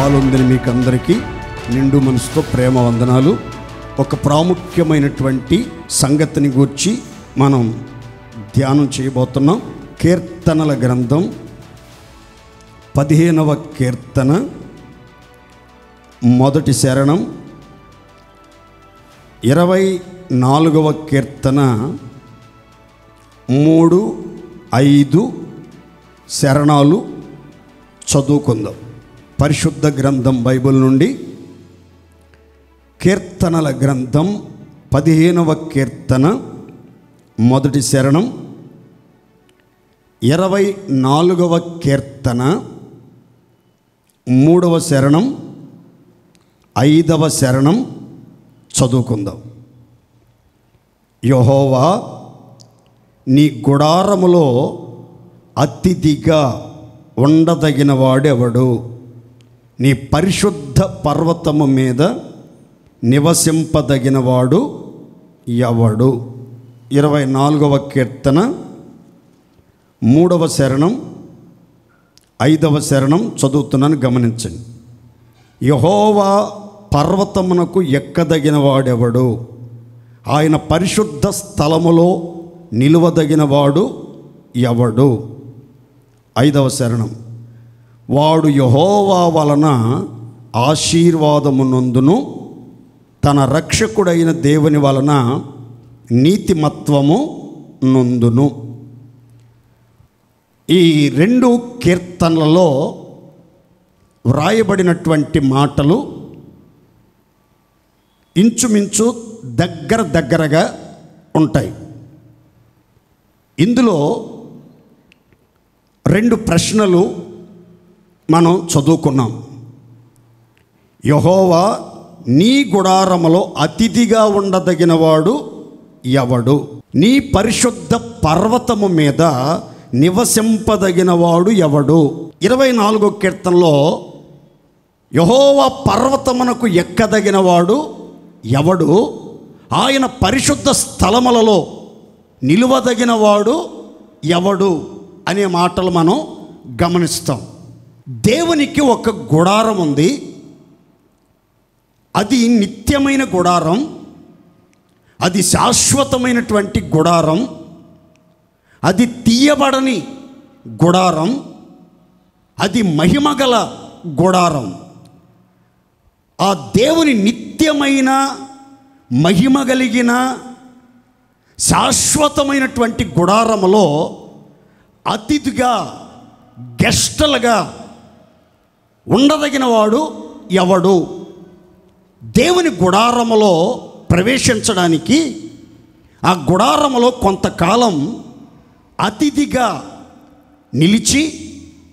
పాలుందని మీకు అందరికీ నిండు మనసుతో ప్రేమ వందనాలు. ఒక ప్రాముఖ్యమైనటువంటి సంగతిని గూర్చి మనం ధ్యానం చేయబోతున్నాం. కీర్తనల గ్రంథం 15వ కీర్తన మొదటి శరణం, 24వ కీర్తన 3, 5 శరణాలు చదువుకుందాం. పరిశుద్ధ గ్రంథం బైబిల్ నుండి కీర్తనల గ్రంథం 15వ కీర్తన మొదటి శరణం, 24వ కీర్తన 3వ శరణం, 5వ శరణం చదువుకుందాం. యెహోవా, నీ గుడారములో అతిథిగా ఉండదగిన వాడెవడు? నీ పరిశుద్ధ పర్వతము మీద నివసింపదగిన వాడు ఎవడు? 24వ కీర్తన 3వ శరణం, 5వ శరణం చదువుతున్నాను, గమనించండి. యెహోవా పర్వతమునకు ఎక్కదగిన వాడెవడు? ఆయన పరిశుద్ధ స్థలములో నిలువదగిన వాడు ఎవడు? 5వ శరణం, వాడు యెహోవా వలన ఆశీర్వాదమునందును, తన రక్షకుడైన దేవుని వలన నీతిమత్వము నొందును. ఈ 2 కీర్తనలలో వ్రాయబడినటువంటి మాటలు ఇంచుమించు దగ్గరగా ఉంటాయి. ఇందులో 2 ప్రశ్నలు మనం చదువుకున్నాం. యెహోవా, నీ గుడారములో అతిథిగా ఉండదగిన వాడు ఎవడు? నీ పరిశుద్ధ పర్వతము మీద నివసింపదగిన వాడు ఎవడు? 24వ కీర్తనలో యెహోవా పర్వతమునకు ఎక్కదగిన వాడు ఎవడు? ఆయన పరిశుద్ధ స్థలములలో నిలువదగిన వాడు ఎవడు అనే మాటలు మనం గమనిస్తాం. దేవునికి ఒక గుడారం ఉంది. అది నిత్యమైన గుడారం, అది శాశ్వతమైనటువంటి గుడారం, అది తీయబడని గుడారం, అది మహిమగల గుడారం. ఆ దేవుని నిత్యమైన మహిమ కలిగిన శాశ్వతమైనటువంటి గుడారములో అతిథిగా, గెస్టులుగా ఉండదగిన వాడు ఎవడు? దేవుని గుడారములో ప్రవేశించడానికి ఆ గుడారములో కొంతకాలం అతిథిగా నిలిచి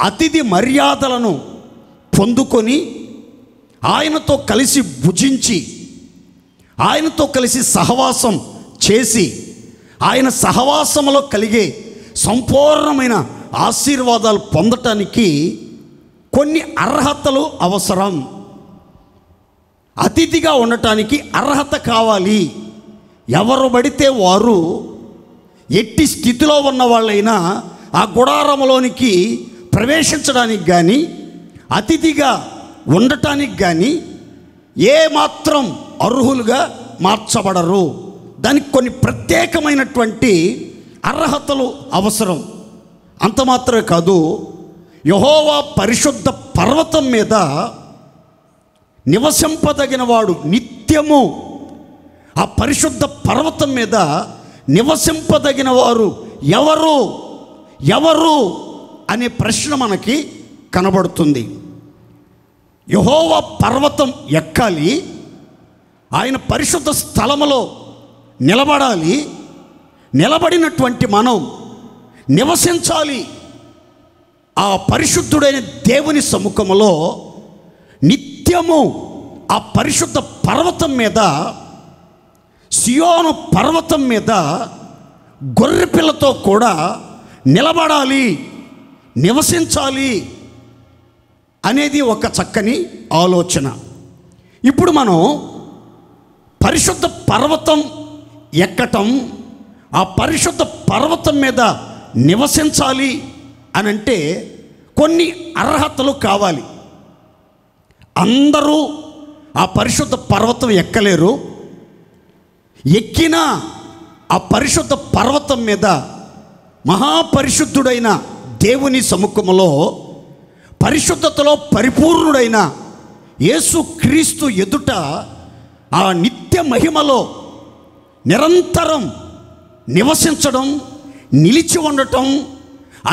అతిథి మర్యాదలను పొందుకొని ఆయనతో కలిసి భుజించి ఆయనతో కలిసి సహవాసం చేసి ఆయన సహవాసములో కలిగే సంపూర్ణమైన ఆశీర్వాదాలు పొందటానికి కొన్ని అర్హతలు అవసరం. అతిథిగా ఉండటానికి అర్హత కావాలి. ఎవరు పడితే వారు, ఎట్టి స్థితిలో ఉన్న వాళ్ళైనా ఆ గుడారములోనికి ప్రవేశించడానికి కానీ అతిథిగా ఉండటానికి కానీ ఏమాత్రం అర్హులుగా మార్చబడరు. దానికి కొన్ని ప్రత్యేకమైనటువంటి అర్హతలు అవసరం. అంత మాత్రమే కాదు, యెహోవా పరిశుద్ధ పర్వతం మీద నివసింపదగిన వాడు, నిత్యము ఆ పరిశుద్ధ పర్వతం మీద నివసింపదగిన వారు ఎవరు అనే ప్రశ్న మనకి కనబడుతుంది. యెహోవా పర్వతం ఎక్కాలి, ఆయన పరిశుద్ధ స్థలములో నిలబడాలి, నిలబడినటువంటి మనం నివసించాలి. ఆ పరిశుద్ధుడైన దేవుని సముఖములో నిత్యము ఆ పరిశుద్ధ పర్వతం మీద, సియోను పర్వతం మీద గొర్రెపిల్లతో కూడా నిలబడాలి, నివసించాలి అనేది ఒక చక్కని ఆలోచన. ఇప్పుడు మనం పరిశుద్ధ పర్వతం ఎక్కటం, ఆ పరిశుద్ధ పర్వతం మీద నివసించాలి అనంటే కొన్ని అర్హతలు కావాలి. అందరూ ఆ పరిశుద్ధ పర్వతం ఎక్కలేరు. ఎక్కినా ఆ పరిశుద్ధ పర్వతం మీద మహాపరిశుద్ధుడైన దేవుని సముఖములో పరిశుద్ధతలో పరిపూర్ణుడైన యేసుక్రీస్తు ఎదుట ఆ నిత్య మహిమలో నిరంతరం నివసించడం, నిలిచి ఉండటం,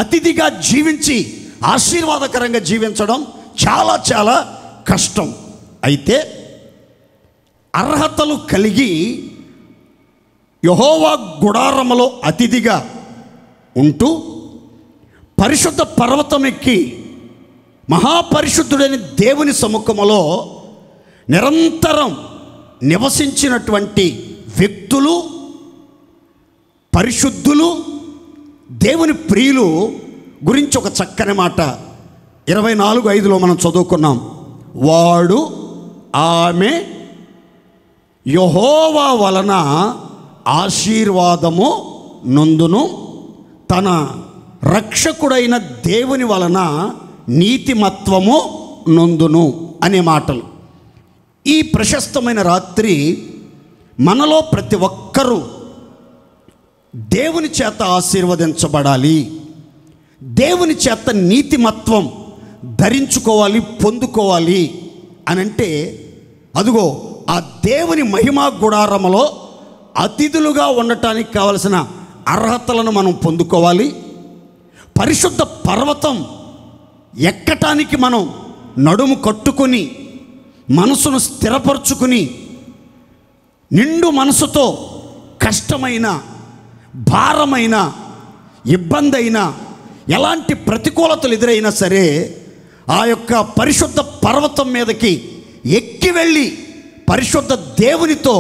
అతిథిగా జీవించి ఆశీర్వాదకరంగా జీవించడం చాలా చాలా కష్టం. అయితే అర్హతలు కలిగి యెహోవా గుడారములో అతిథిగా ఉంటూ పరిశుద్ధ పర్వతం ఎక్కి మహాపరిశుద్ధుడైన దేవుని సముఖములో నిరంతరం నివసించినటువంటి వ్యక్తులు, పరిశుద్ధులు, దేవుని ప్రియులు గురించి ఒక చక్కని మాట 24:5 మనం చదువుకున్నాం. వాడు ఆమె యెహోవా వలన ఆశీర్వాదము నొందును, తన రక్షకుడైన దేవుని వలన నీతిమత్వము నొందును అనే మాటలు. ఈ ప్రశస్తమైన రాత్రి మనలో ప్రతి ఒక్కరూ దేవుని చేత ఆశీర్వదించబడాలి, దేవుని చేత నీతిమత్వం ధరించుకోవాలి, పొందుకోవాలి అనంటే అదిగో ఆ దేవుని మహిమా గుడారములో అతిథులుగా ఉండటానికి కావలసిన అర్హతలను మనం పొందుకోవాలి. పరిశుద్ధ పర్వతం ఎక్కటానికి మనం నడుము కట్టుకొని మనసును స్థిరపరచుకుని నిండు మనసుతో కష్టమైన, భారమైన, ఇబ్బంది అయినా, ఎలాంటి ప్రతికూలతలు ఎదురైనా సరే ఆ యొక్క పరిశుద్ధ పర్వతం మీదకి ఎక్కి వెళ్ళి పరిశుద్ధ దేవునితో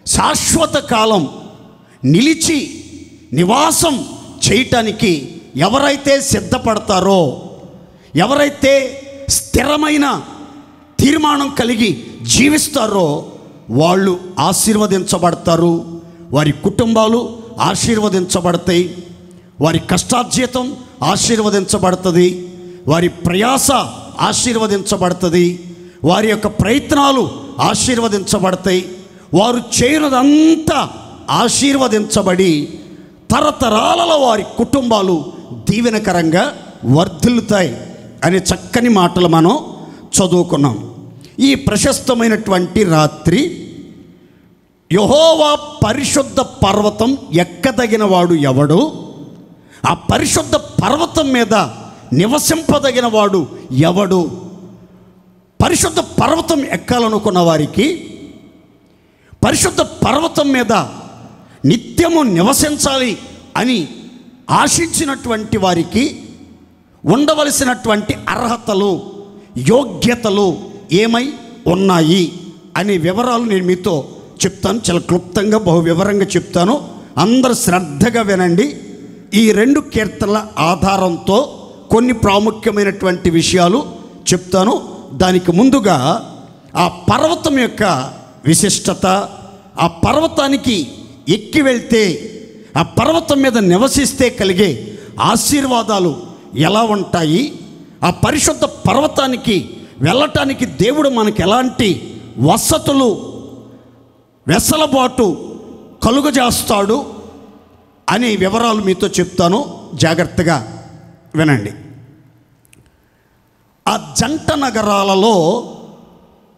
శాశ్వత కాలం నిలిచి నివాసం చేయటానికి ఎవరైతే సిద్ధపడతారో, ఎవరైతే స్థిరమైన తీర్మానం కలిగి జీవిస్తారో వాళ్ళు ఆశీర్వదించబడతారు. వారి కుటుంబాలు ఆశీర్వదించబడతాయి, వారి కష్టార్జితం ఆశీర్వదించబడుతుంది, వారి ప్రయాస ఆశీర్వదించబడుతుంది, వారి యొక్క ప్రయత్నాలు ఆశీర్వదించబడతాయి. వారు చేయనదంతా ఆశీర్వదించబడి తరతరాలలో వారి కుటుంబాలు దీవెనకరంగా వర్ధిల్లుతాయి అనే చక్కని మాటలు మనం చదువుకున్నాం. ఈ ప్రశస్తమైనటువంటి రాత్రి యెహోవా పరిశుద్ధ పర్వతం ఎక్కదగిన వాడు ఎవడు, ఆ పరిశుద్ధ పర్వతం మీద నివసింపదగిన వాడు ఎవడు, పరిశుద్ధ పర్వతం ఎక్కాలనుకున్న వారికి, పరిశుద్ధ పర్వతం మీద నిత్యము నివసించాలి అని ఆశించినటువంటి వారికి ఉండవలసినటువంటి అర్హతలు, యోగ్యతలు ఏమై ఉన్నాయి అనే వివరాలు నేను మీతో చెప్తాను. చాలా క్లుప్తంగా, బహు వివరంగా చెప్తాను. అందరూ శ్రద్ధగా వినండి. ఈ 2 కీర్తనల ఆధారంతో కొన్ని ప్రాముఖ్యమైనటువంటి విషయాలు చెప్తాను. దానికి ముందుగా ఆ పర్వతం యొక్క విశిష్టత, ఆ పర్వతానికి ఎక్కి వెళ్తే, ఆ పర్వతం మీద నివసిస్తే కలిగే ఆశీర్వాదాలు ఎలా ఉంటాయి, ఆ పరిశుద్ధ పర్వతానికి వెళ్ళటానికి దేవుడు మనకు ఎలాంటి వసతులు, వెసలుబాటు కలుగజేస్తాడు అనే వివరాలు మీతో చెప్తాను. జాగ్రత్తగా వినండి. ఆ జంట నగరాలలో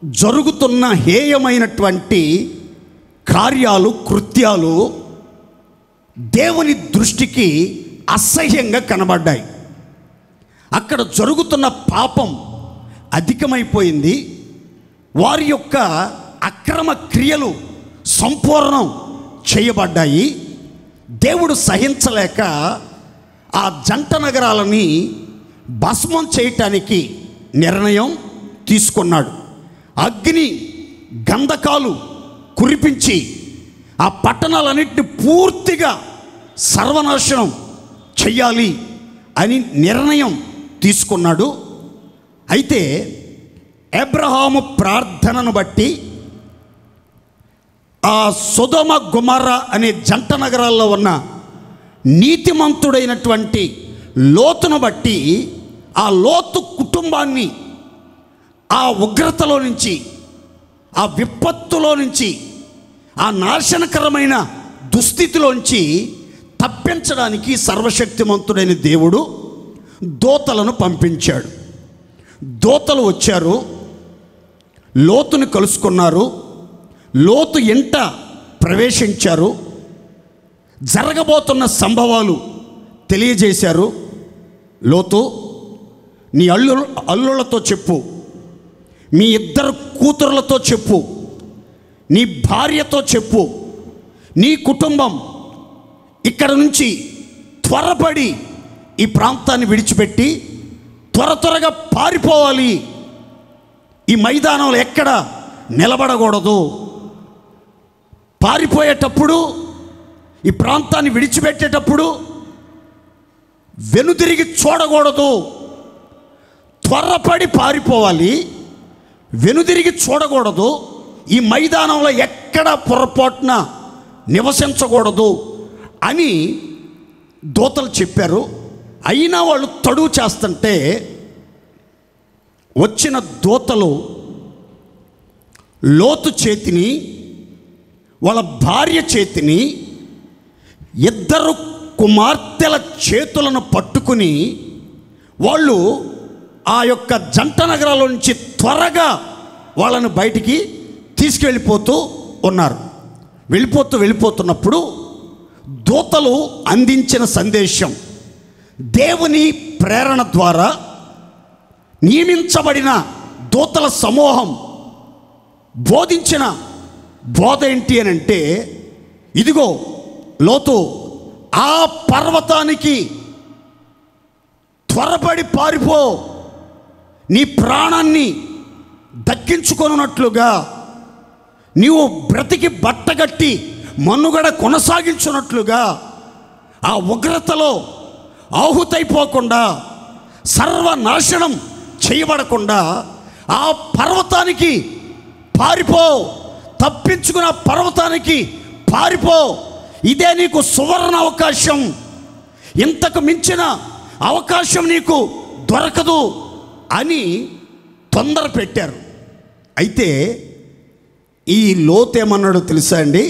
జరుగుతున్న హేయమైనటువంటి కార్యాలు, కృత్యాలు దేవుని దృష్టికి అసహ్యంగా కనబడ్డాయి. అక్కడ జరుగుతున్న పాపం అధికమైపోయింది. వారి యొక్క అక్రమ క్రియలు సంపూర్ణం చేయబడ్డాయి. దేవుడు సహించలేక ఆ జంట నగరాలని భస్మం చేయటానికి నిర్ణయం తీసుకున్నాడు. అగ్ని గంధకాలు కురిపించి ఆ పట్టణాలన్నింటినీ పూర్తిగా సర్వనాశనం చెయ్యాలి అని నిర్ణయం తీసుకున్నాడు. అయితే అబ్రహాము ప్రార్థనను బట్టి ఆ సొదొమ గొమొర్రా అనే జంట నగరాల్లో ఉన్న నీతిమంతుడైనటువంటి లోతును బట్టి ఆ లోతు కుటుంబాన్ని ఆ ఉగ్రతలో నుంచి, ఆ విపత్తులో నుంచి, ఆ నాశనకరమైన దుస్థితిలోంచి తప్పించడానికి సర్వశక్తిమంతుడైన దేవుడు దూతలను పంపించాడు. దూతలు వచ్చారు, లోతుని కలుసుకున్నారు, లోతు ఇంట ప్రవేశించారు, జరగబోతున్న తెలియజేశారు. లోతు, నీ అల్లుళ్ళతో చెప్పు, మీ 2 కూతురులతో చెప్పు, నీ భార్యతో చెప్పు, నీ కుటుంబం ఇక్కడ నుంచి త్వరపడి ఈ ప్రాంతాన్ని విడిచిపెట్టి త్వరగా పారిపోవాలి. ఈ మైదానంలో ఎక్కడ నిలబడకూడదు. పారిపోయేటప్పుడు, ఈ ప్రాంతాన్ని విడిచిపెట్టేటప్పుడు వెనుదిరిగి చూడకూడదు. త్వరపడి పారిపోవాలి, వెనుదిరిగి చూడకూడదు. ఈ మైదానంలో ఎక్కడ పొరపాటున నివసించకూడదు అని దూతలు చెప్పారు. అయినా వాళ్ళు తడువు చేస్తుంటే వచ్చిన దూతలు లోతు చేతిని, వాళ్ళ భార్య చేతిని, 2 కుమార్తెల చేతులను పట్టుకుని వాళ్ళు ఆ యొక్క జంట నగరాల నుంచి త్వరగా వాళ్ళను బయటికి తీసుకెళ్ళిపోతూ ఉన్నారు. వెళ్ళిపోతున్నప్పుడు దూతలు అందించిన సందేశం, దేవుని ప్రేరణ ద్వారా నియమించబడిన దూతల సమూహం బోధించిన బోధ ఏంటి అని అంటే, ఇదిగో లోతు, ఆ పర్వతానికి త్వరపడి పారిపో, నీ ప్రాణాన్ని దక్కించుకొనున్నట్లుగా, నీవు బ్రతికి బట్టగట్టి మనుగడ కొనసాగించున్నట్లుగా, ఆ ఉగ్రతలో ఆహుతైపోకుండా, సర్వనాశనం చేయబడకుండా ఆ పర్వతానికి పారిపో, తప్పించుకున్న పర్వతానికి పారిపో. ఇదే నీకు సువర్ణ అవకాశం, ఇంతకు మించిన అవకాశం నీకు దొరకదు అని తొందర పెట్టారు. అయితే ఈ లోతు ఏమన్నాడో తెలుసా అండి?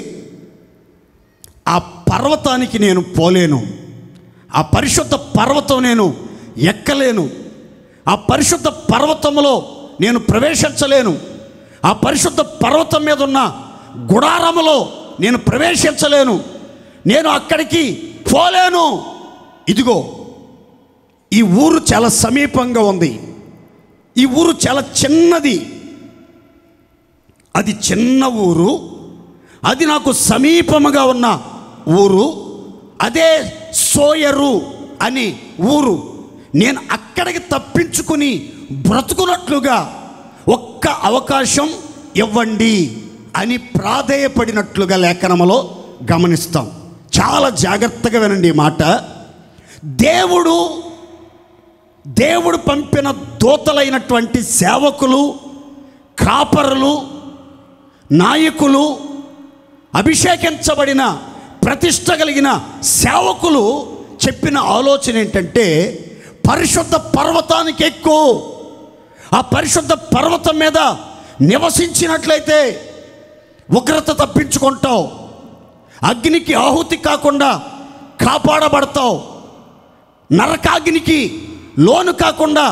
ఆ పర్వతానికి నేను పోలేను, ఆ పరిశుద్ధ పర్వతం నేను ఎక్కలేను, ఆ పరిశుద్ధ పర్వతంలో నేను ప్రవేశించలేను, ఆ పరిశుద్ధ పర్వతం మీద ఉన్న గుడారములో నేను ప్రవేశించలేను, నేను అక్కడికి పోలేను. ఇదిగో ఈ ఊరు చాలా సమీపంగా ఉంది, ఈ ఊరు చాలా చిన్నది, అది చిన్న ఊరు, అది నాకు సమీపముగా ఉన్న ఊరు, అదే సోయరు అని ఊరు. నేను అక్కడికి తప్పించుకుని బ్రతుకున్నట్లుగా ఒక్క అవకాశం ఇవ్వండి అని ప్రాధేయపడినట్లుగా లేఖనములో గమనిస్తాం. చాలా జాగ్రత్తగా వినండి ఈ మాట. దేవుడు పంపిన దూతలైనటువంటి సేవకులు, కాపరులు, నాయకులు, అభిషేకించబడిన ప్రతిష్ట కలిగిన సేవకులు చెప్పిన ఆలోచన ఏంటంటే, పరిశుద్ధ పర్వతానికి ఎక్కువ, ఆ పరిశుద్ధ పర్వతం మీద నివసించినట్లయితే ఉగ్రత తప్పించుకుంటావు, అగ్నికి ఆహుతి కాకుండా కాపాడబడతావు, నరకాగ్నికి లోను కాకుండా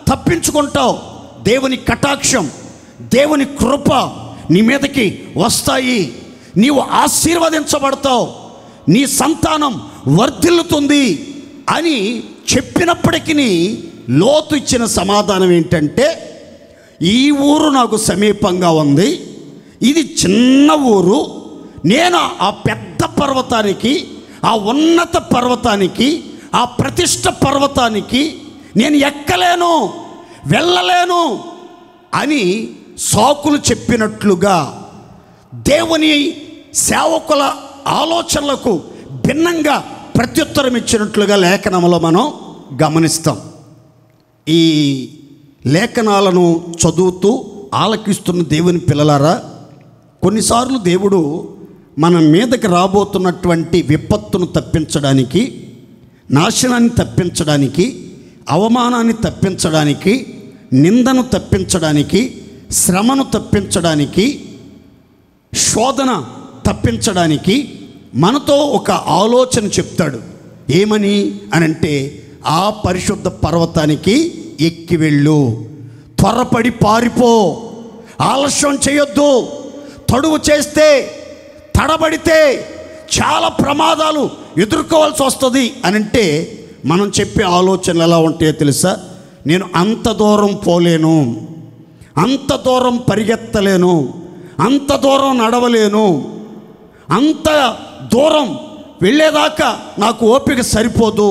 తప్పించుకుంటావు, దేవుని కటాక్షం, దేవుని కృప నీ మీదకి వస్తాయి, నీవు ఆశీర్వదించబడతావు, నీ సంతానం వర్ధిల్లుతుంది అని చెప్పినప్పటికీ లోతు ఇచ్చిన సమాధానం ఏంటంటే, ఈ ఊరు నాకు సమీపంగా ఉంది, ఇది చిన్న ఊరు, నేను ఆ పెద్ద పర్వతానికి, ఆ ఉన్నత పర్వతానికి, ఆ ప్రతిష్ట పర్వతానికి నేను ఎక్కలేను, వెళ్ళలేను అని సాకులు చెప్పినట్లుగా దేవుని సేవకుల ఆలోచనలకు భిన్నంగా ప్రత్యుత్తరం ఇచ్చినట్లుగా లేఖనంలో మనం గమనిస్తాం. ఈ లేఖనాలను చదువుతూ ఆలకిస్తున్న దేవుని పిల్లలారా, కొన్నిసార్లు దేవుడు మన మీదకి రాబోతున్నటువంటి విపత్తును తప్పించడానికి, నాశనాన్ని తప్పించడానికి, అవమానాన్ని తప్పించడానికి, నిందను తప్పించడానికి, శ్రమను తప్పించడానికి, శోధన తప్పించడానికి మనతో ఒక ఆలోచన చెప్తాడు. ఏమని అనంటే, ఆ పరిశుద్ధ పర్వతానికి ఎక్కి వెళ్ళు, త్వరపడి పారిపో, ఆలస్యం చేయొద్దు. తడువు చేస్తే, తడబడితే చాలా ప్రమాదాలు ఎదుర్కోవాల్సి వస్తుంది అనంటే మనం చెప్పే ఆలోచనలు ఎలా ఉంటాయో తెలుసా? నేను అంత దూరం పోలేను, అంత దూరం పరిగెత్తలేను, అంత దూరం నడవలేను, అంత దూరం వెళ్ళేదాకా నాకు ఓపిక సరిపోదు,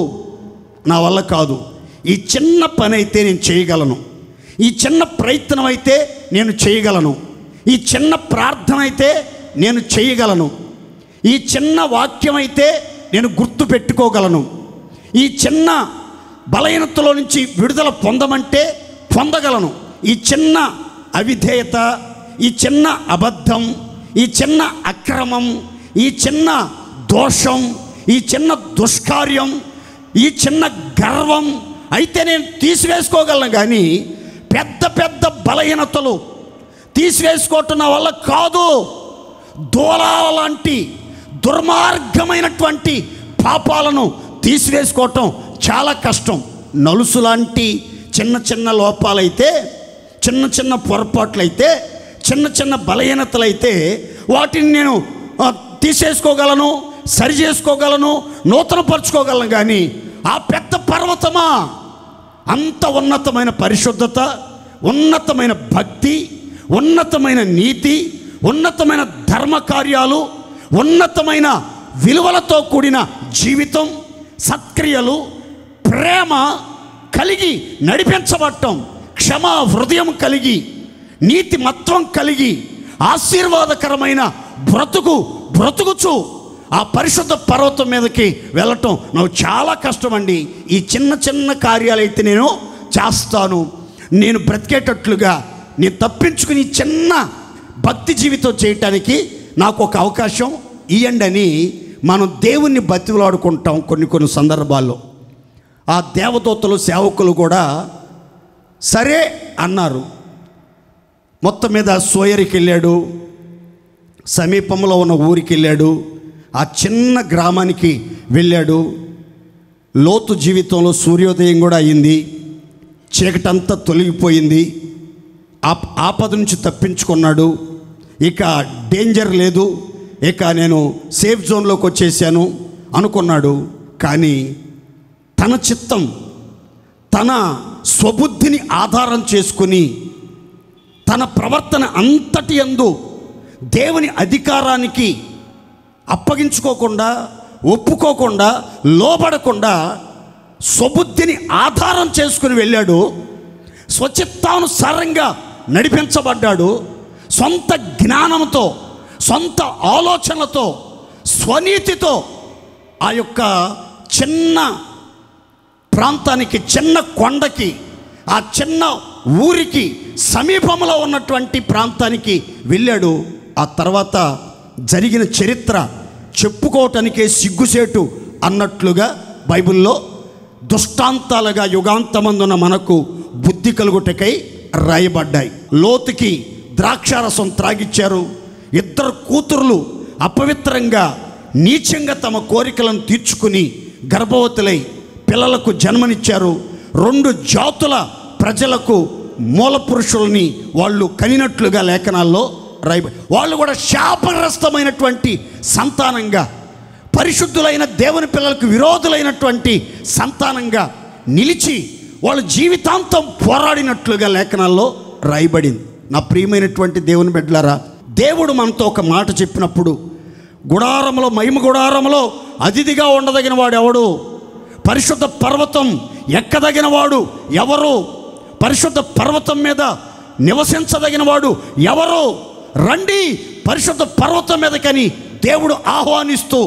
నా వల్ల కాదు. ఈ చిన్న పని అయితే నేను చేయగలను, ఈ చిన్న ప్రయత్నం అయితే నేను చేయగలను, ఈ చిన్న ప్రార్థన అయితే నేను చేయగలను, ఈ చిన్న వాక్యం అయితే నేను గుర్తు పెట్టుకోగలను, ఈ చిన్న బలహీనతలో నుంచి విడుదల పొందమంటే పొందగలను. ఈ చిన్న అవిధేయత, ఈ చిన్న అబద్ధం, ఈ చిన్న అక్రమం, ఈ చిన్న దోషం, ఈ చిన్న దుష్కార్యం, ఈ చిన్న గర్వం అయితే నేను తీసివేసుకోగలను. కానీ పెద్ద పెద్ద బలహీనతలు తీసివేసుకోవటం నా వల్ల కాదు. దూలాల లాంటి దుర్మార్గమైనటువంటి పాపాలను తీసివేసుకోవటం చాలా కష్టం. నలుసు లాంటి చిన్న చిన్న లోపాలైతే, చిన్న చిన్న పొరపాట్లయితే, చిన్న చిన్న బలహీనతలైతే వాటిని నేను తీసేసుకోగలను, సరి చేసుకోగలను, నూతనపరచుకోగలను. కానీ ఆ పెద్ద పర్వతమా, అంత ఉన్నతమైన పరిశుద్ధత, ఉన్నతమైన భక్తి, ఉన్నతమైన నీతి, ఉన్నతమైన ధర్మ కార్యాలు, ఉన్నతమైన విలువలతో కూడిన జీవితం, సత్క్రియలు, ప్రేమ కలిగి నడిపించబడటం, క్షమా హృదయం కలిగి, నీతి మత్వం కలిగి, ఆశీర్వాదకరమైన బ్రతుకుచు ఆ పరిశుద్ధ పర్వతం మీదకి వెళ్ళటం నాకు చాలా కష్టం అండి. ఈ చిన్న చిన్న కార్యాలైతే నేను చేస్తాను, నేను బ్రతికేటట్లుగా నేను తప్పించుకుని చిన్న భక్తి జీవితం చేయటానికి నాకు ఒక అవకాశం ఇవ్వండి అని మనం దేవుణ్ణి బతిమలాడుకుంటాం. కొన్ని సందర్భాల్లో ఆ దేవదూతలు, సేవకులు కూడా సరే అన్నారు. మొత్తం మీద సోయరికి వెళ్ళాడు, సమీపంలో ఉన్న ఊరికి వెళ్ళాడు, ఆ చిన్న గ్రామానికి వెళ్ళాడు. లోతు జీవితంలో సూర్యోదయం కూడా అయింది, చీకటంతా తొలగిపోయింది, ఆపద నుంచి తప్పించుకున్నాడు. ఇక డేంజర్ లేదు, ఇక నేను సేఫ్ జోన్లోకి వచ్చేసాను అనుకున్నాడు. కానీ తన చిత్తం, తన స్వబుద్ధిని ఆధారం చేసుకుని తన ప్రవర్తన అంతటి యందు దేవుని అధికారానికి అప్పగించుకోకుండా, ఒప్పుకోకుండా, లోబడకుండా స్వబుద్ధిని ఆధారం చేసుకుని వెళ్ళాడు. స్వచిత్తానుసారంగా నడిపించబడ్డాడు. సొంత జ్ఞానంతో, సొంత ఆలోచనలతో, స్వనీతితో ఆ యొక్క చిన్న ప్రాంతానికి, చిన్న కొండకి, ఆ చిన్న ఊరికి సమీపంలో ఉన్నటువంటి ప్రాంతానికి వెళ్ళాడు. ఆ తర్వాత జరిగిన చరిత్ర చెప్పుకోవటానికే సిగ్గుసేటు అన్నట్లుగా బైబిల్లో దృష్టాంతాలుగా యుగాంతమందున మనకు బుద్ధి కలుగుటకై రాయబడ్డాయి. లోతుకి ద్రాక్షారసం త్రాగిచ్చారు. ఇద్దరు కూతురులు అపవిత్రంగా, నీచంగా తమ కోరికలను తీర్చుకుని గర్భవతులై పిల్లలకు జన్మనిచ్చారు. 2 జాతుల ప్రజలకు మూల పురుషుల్ని వాళ్ళు కనినట్లుగా లేఖనాల్లో వాళ్ళు కూడా శాపగ్రస్తమైనటువంటి సంతానంగా, పరిశుద్ధులైన దేవుని పిల్లలకు విరోధులైనటువంటి సంతానంగా నిలిచి వాళ్ళు జీవితాంతం పోరాడినట్లుగా లేఖనాల్లో రాయబడింది. నా ప్రియమైనటువంటి దేవుని బిడ్డలారా, దేవుడు మనతో ఒక మాట చెప్పినప్పుడు, గుడారంలో, మహిమ గుడారంలో అతిథిగా ఉండదగిన వాడు ఎవడు? పరిశుద్ధ పర్వతం ఎక్కదగిన వాడు ఎవరు? పరిశుద్ధ పర్వతం మీద నివసించదగిన వాడు ఎవరు? రండి పరిశుద్ధ పర్వతం మీదకని దేవుడు ఆహ్వానిస్తూ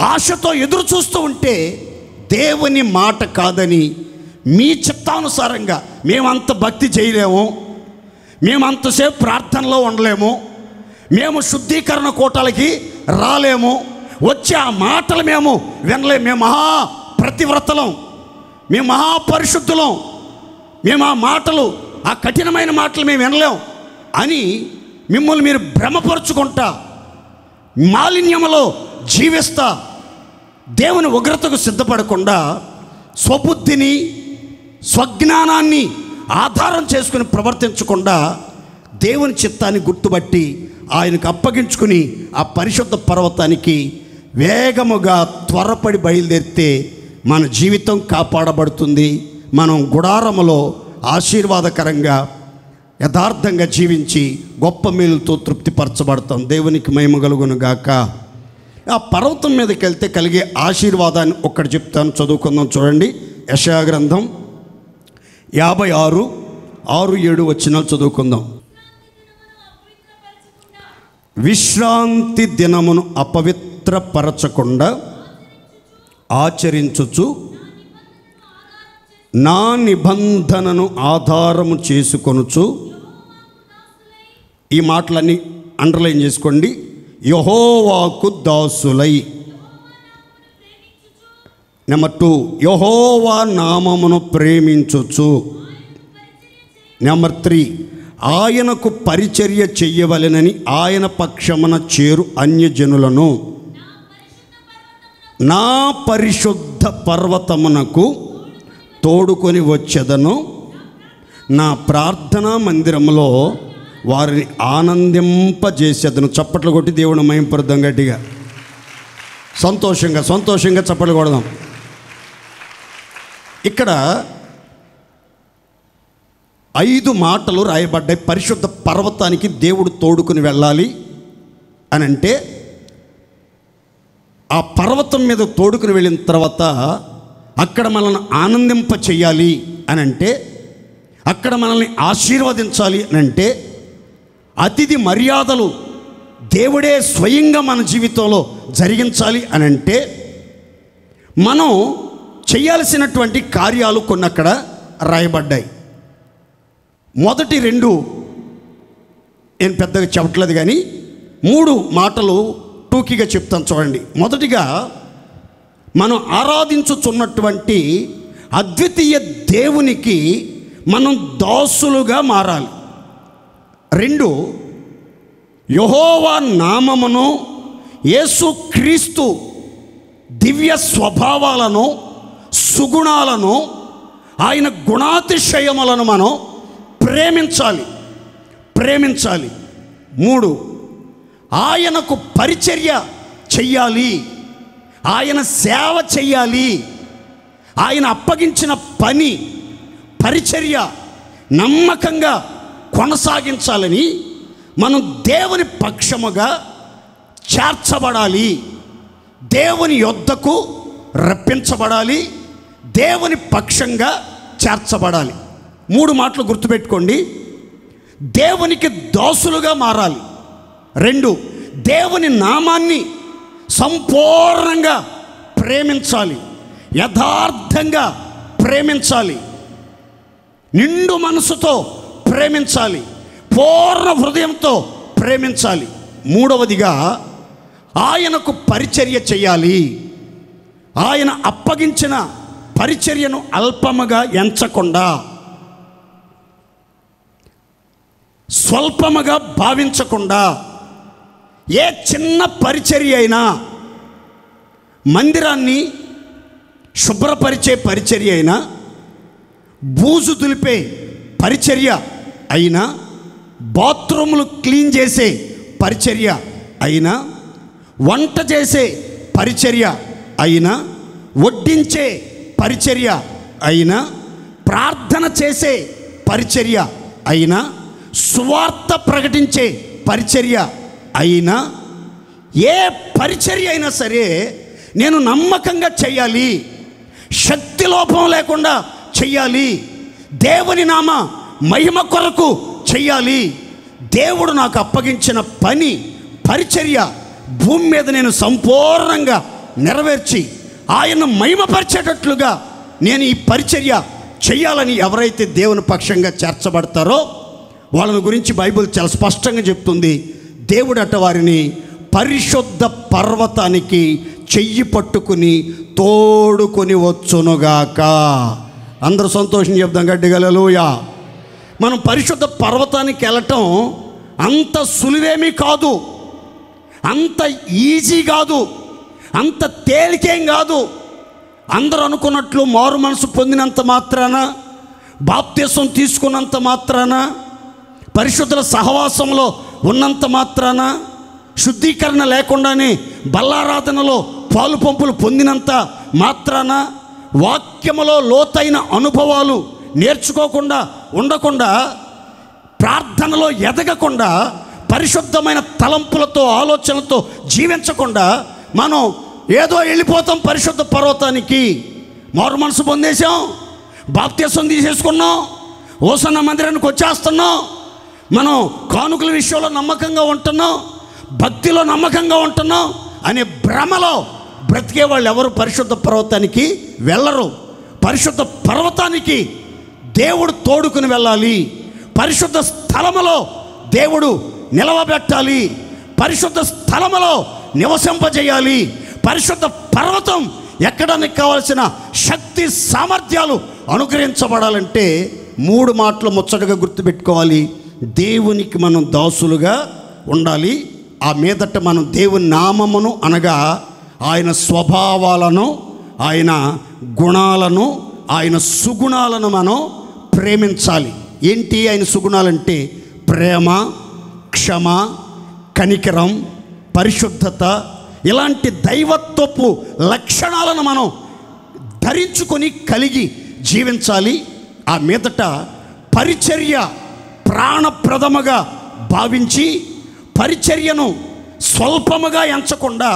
ఆశతో ఎదురు చూస్తూ ఉంటే, దేవుని మాట కాదని మీ చిత్తానుసారంగా మేమంత భక్తి చేయలేము, మేమంతసేపు ప్రార్థనలో ఉండలేము, మేము శుద్ధీకరణ కూటాలకి రాలేము, వచ్చే ఆ మాటలు మేము వినలేము, మేము మహా ప్రతివ్రతలం, మేము మహాపరిశుద్ధులం, మేము ఆ మాటలు, ఆ కఠినమైన మాటలు మేము వినలేం అని మిమ్మల్ని మీరు భ్రమపరుచుకుంటా, మాలిన్యములో జీవిస్తా, దేవుని ఉగ్రతకు సిద్ధపడకుండా స్వబుద్ధిని స్వజ్ఞానాన్ని ఆధారం చేసుకుని ప్రవర్తించకుండా దేవుని చిత్తాన్ని గుర్తుపట్టి ఆయనకు అప్పగించుకుని ఆ పరిశుద్ధ పర్వతానికి వేగముగా త్వరపడి బయలుదేరితే మన జీవితం కాపాడబడుతుంది. మనం గుడారములో ఆశీర్వాదకరంగా యథార్థంగా జీవించి గొప్ప మేలుతో తృప్తిపరచబడతాం. దేవునికి మహిమ కలుగును గాక. ఆ పర్వతం మీదకి వెళ్తే కలిగే ఆశీర్వాదాన్ని ఒక్కటి చెప్తాను, చదువుకుందాం. చూడండి, యెషయా గ్రంథం 56:6-7 వచనాలు చదువుకుందాం. విశ్రాంతి దినమును అపవిత్రపరచకుండా ఆచరించుచు నా నిబంధనను ఆధారము చేసుకొనుచు, ఈ మాటలన్నీ అండర్లైన్ చేసుకోండి, యెహోవాకు దాసులై. నెంబర్ 2, యెహోవా నామమును ప్రేమించుచు. నెంబర్ 3, ఆయనకు పరిచర్య చెయ్యవలెనని ఆయన పక్షమున చేరు అన్యజనులను నా పరిశుద్ధ పర్వతమునకు తోడుకొని వచ్చేదను, నా ప్రార్థనా మందిరములో వారిని ఆనందింపజేసేదను. చప్పట్లు కొట్టి దేవుని మహింపరుద్దాం గట్టిగా, సంతోషంగా చప్పట్లు కొడదాం. ఇక్కడ 5 మాటలు రాయబడ్డాయి. పరిశుద్ధ పర్వతానికి దేవుడు తోడుకుని వెళ్ళాలి అని అంటే, ఆ పర్వతం మీద తోడుకుని వెళ్ళిన తర్వాత అక్కడ మనల్ని ఆనందింప చెయ్యాలి అని అంటే, అక్కడ మనల్ని ఆశీర్వదించాలి అని అంటే, అతిథి మర్యాదలు దేవుడే స్వయంగా మన జీవితంలో జరిగించాలి అని అంటే, మనం చేయాల్సినటువంటి కార్యాలు కొన్ని అక్కడ రాయబడ్డాయి. మొదటి 2 నేను పెద్దగా చెప్పట్లేదు, కానీ 3 మాటలు టూకీగా చెప్తాను చూడండి. మొదటిగా, మనం ఆరాధించుచున్నటువంటి అద్వితీయ దేవునికి మనం దాసులుగా మారాలి. 2, యెహోవా నామమును, యేసుక్రీస్తు దివ్య స్వభావాలను, సుగుణాలను, ఆయన గుణాతిశయములను మనం ప్రేమించాలి. 3, ఆయనకు పరిచర్య చెయ్యాలి, ఆయన సేవ చెయ్యాలి, ఆయన అప్పగించిన పని పరిచర్య నమ్మకంగా కొనసాగించాలని మనం దేవుని పక్షముగా చేర్చబడాలి, దేవుని యొద్దకు రప్పించబడాలి, దేవుని పక్షంగా చేర్చబడాలి. 3 మాటలు గుర్తుపెట్టుకోండి. దేవునికి దాసులుగా మారాలి. 2, దేవుని నామాన్ని సంపూర్ణంగా ప్రేమించాలి, యథార్థంగా ప్రేమించాలి, నిండు మనసుతో ప్రేమించాలి, పూర్ణ హృదయంతో ప్రేమించాలి. 3వదిగా, ఆయనకు పరిచర్య చేయాలి. ఆయన అప్పగించిన పరిచర్యను అల్పముగా ఎంచకుండా, స్వల్పముగా భావించకుండా, ఏ చిన్న పరిచర్య అయినా, మందిరాన్ని శుభ్రపరిచే పరిచర్య అయినా, బూజు దులిపే పరిచర్య అయినా, బాత్రూములు క్లీన్ చేసే పరిచర్య అయినా, వంట చేసే పరిచర్య అయినా, వడ్డించే పరిచర్య అయినా, ప్రార్థన చేసే పరిచర్య అయినా, సువార్త ప్రకటించే పరిచర్య అయినా, ఏ పరిచర్య అయినా సరే నేను నమ్మకంగా చేయాలి, శక్తి లోపం లేకుండా చెయ్యాలి, దేవుని నామ మహిమ కొరకు చెయ్యాలి, దేవుడు నాకు అప్పగించిన పని పరిచర్య భూమి మీద నేను సంపూర్ణంగా నెరవేర్చి ఆయన మహిమపరిచేటట్లుగా నేను ఈ పరిచర్య చెయ్యాలని ఎవరైతే దేవుని పక్షంగా చేర్చబడతారో వాళ్ళని గురించి బైబిల్ చాలా స్పష్టంగా చెప్తుంది. దేవుడట వారిని పరిశుద్ధ పర్వతానికి చెయ్యి పట్టుకుని తోడుకొని వచ్చునుగాక. అందరూ సంతోషం చెప్దాం గట్టిగా హల్లెలూయా. మనం పరిశుద్ధ పర్వతానికి వెళ్ళటం అంత సులువేమీ కాదు, అంత ఈజీ కాదు, అంత తేలికేం కాదు. అందరూ అనుకున్నట్లు మారు మనసు పొందినంత మాత్రాన, బాప్తిసం తీసుకున్నంత మాత్రాన, పరిశుద్ధుల సహవాసంలో ఉన్నంత మాత్రాన, శుద్ధీకరణ లేకుండానే బల్లారాధనలో పాలు పంపులు పొందినంత మాత్రాన, వాక్యములో లోతైన అనుభవాలు నేర్చుకోకుండా ఉండకుండా, ప్రార్థనలో ఎదగకుండా, పరిశుద్ధమైన తలంపులతో ఆలోచనలతో జీవించకుండా మనం ఏదో వెళ్ళిపోతాం పరిశుద్ధ పర్వతానికి. మారు మనసు పొందేశాం, బాప్తిసం తీసేసుకున్నాం, ఓసన్న మందిరానికి వచ్చేస్తున్నాం, మనం కానుకల విషయంలో నమ్మకంగా ఉంటున్నాం, భక్తిలో నమ్మకంగా ఉంటున్నాం అనే భ్రమలో బ్రతికే వాళ్ళు ఎవరు పరిశుద్ధ పర్వతానికి వెళ్ళరు. పరిశుద్ధ పర్వతానికి దేవుడు తోడుకుని వెళ్ళాలి, పరిశుద్ధ స్థలములో దేవుడు నిలవబెట్టాలి, పరిశుద్ధ స్థలములో నివసింపజేయాలి. పరిశుద్ధ పర్వతం ఎక్కడానికి కావలసిన శక్తి సామర్థ్యాలు అనుగ్రహించబడాలంటే 3 మాటలు ముచ్చటగా గుర్తుపెట్టుకోవాలి. దేవునికి మనం దాసులుగా ఉండాలి. ఆ మీదట మనం దేవుని నామమును అనగా ఆయన స్వభావాలను, ఆయన గుణాలను, ఆయన సుగుణాలను మనం ప్రేమించాలి. ఏంటి ఆయన సుగుణాలంటే? ప్రేమ, క్షమ, కనికరం, పరిశుద్ధత, ఇలాంటి దైవత్వపు లక్షణాలను మనం ధరించుకొని కలిగి జీవించాలి. ఆ మీదట పరిచర్య ప్రాణప్రదముగా భావించి, పరిచర్యను స్వల్పముగా ఎంచకుండా,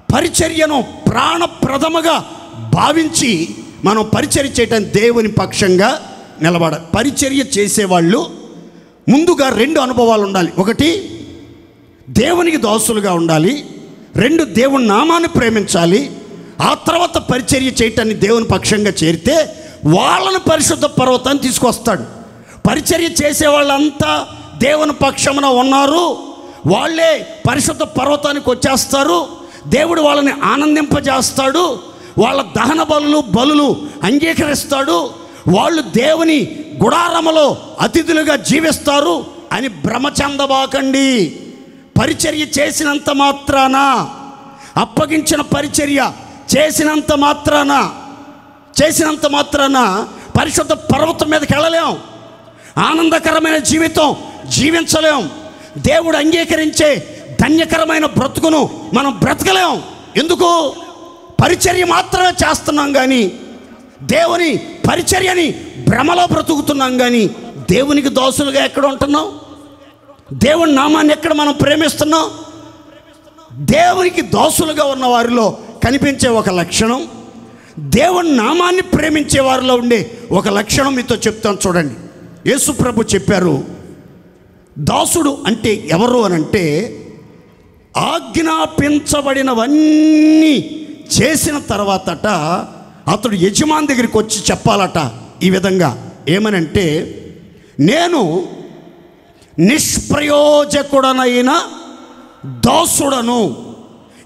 పరిచర్యను ప్రాణప్రదముగా భావించి మనం పరిచర్య చేయటం దేవుని పక్షంగా నిలబడాలి. పరిచర్య చేసేవాళ్ళు ముందుగా 2 అనుభవాలు ఉండాలి. 1 దేవునికి దాసులుగా ఉండాలి, 2 దేవుని నామాన్ని ప్రేమించాలి. ఆ తర్వాత పరిచర్య చేయటాన్ని దేవుని పక్షంగా చేరితే వాళ్ళని పరిశుద్ధ పర్వతాన్ని తీసుకొస్తాడు. పరిచర్య చేసే వాళ్ళంతా దేవుని పక్షమున ఉన్నారు, వాళ్ళే పరిశుద్ధ పర్వతానికి వచ్చేస్తారు. దేవుడు వాళ్ళని ఆనందింపజేస్తాడు, వాళ్ళ దహన బలులు అంగీకరిస్తాడు, వాళ్ళు దేవుని గుడారములో అతిథులుగా జీవిస్తారు అని భ్రమ చెందబాకండి. పరిచర్య చేసినంత మాత్రాన, అప్పగించిన పరిచర్య చేసినంత మాత్రాన పరిశుద్ధ పర్వతం మీదకి వెళ్ళలేం, ఆనందకరమైన జీవితం జీవించలేం, దేవుడు అంగీకరించే ధన్యకరమైన బ్రతుకును మనం బ్రతకలేం. ఎందుకు? పరిచర్య మాత్రమే చేస్తున్నాం కానీ, దేవుని పరిచర్యని భ్రమలో బ్రతుకుతున్నాం కానీ, దేవునికి దాసులుగా ఎక్కడ ఉంటున్నాం? దేవుని నామాన్ని ఎక్కడ మనం ప్రేమిస్తున్నాం? దేవునికి దాసులుగా ఉన్న వారిలో కనిపించే ఒక లక్షణం, దేవుని నామాన్ని ప్రేమించే వారిలో ఉండే ఒక లక్షణం మీతో చెప్తాను చూడండి. యేసు ప్రభు చెప్పారు, దాసుడు అంటే ఎవరు అనంటే, ఆజ్ఞాపించబడినవన్నీ చేసిన తర్వాతట అతడు యజమాని దగ్గరికి వచ్చి చెప్పాలట ఈ విధంగా. ఏమనంటే, నేను నిష్ప్రయోజకుడనైన దాసుడను,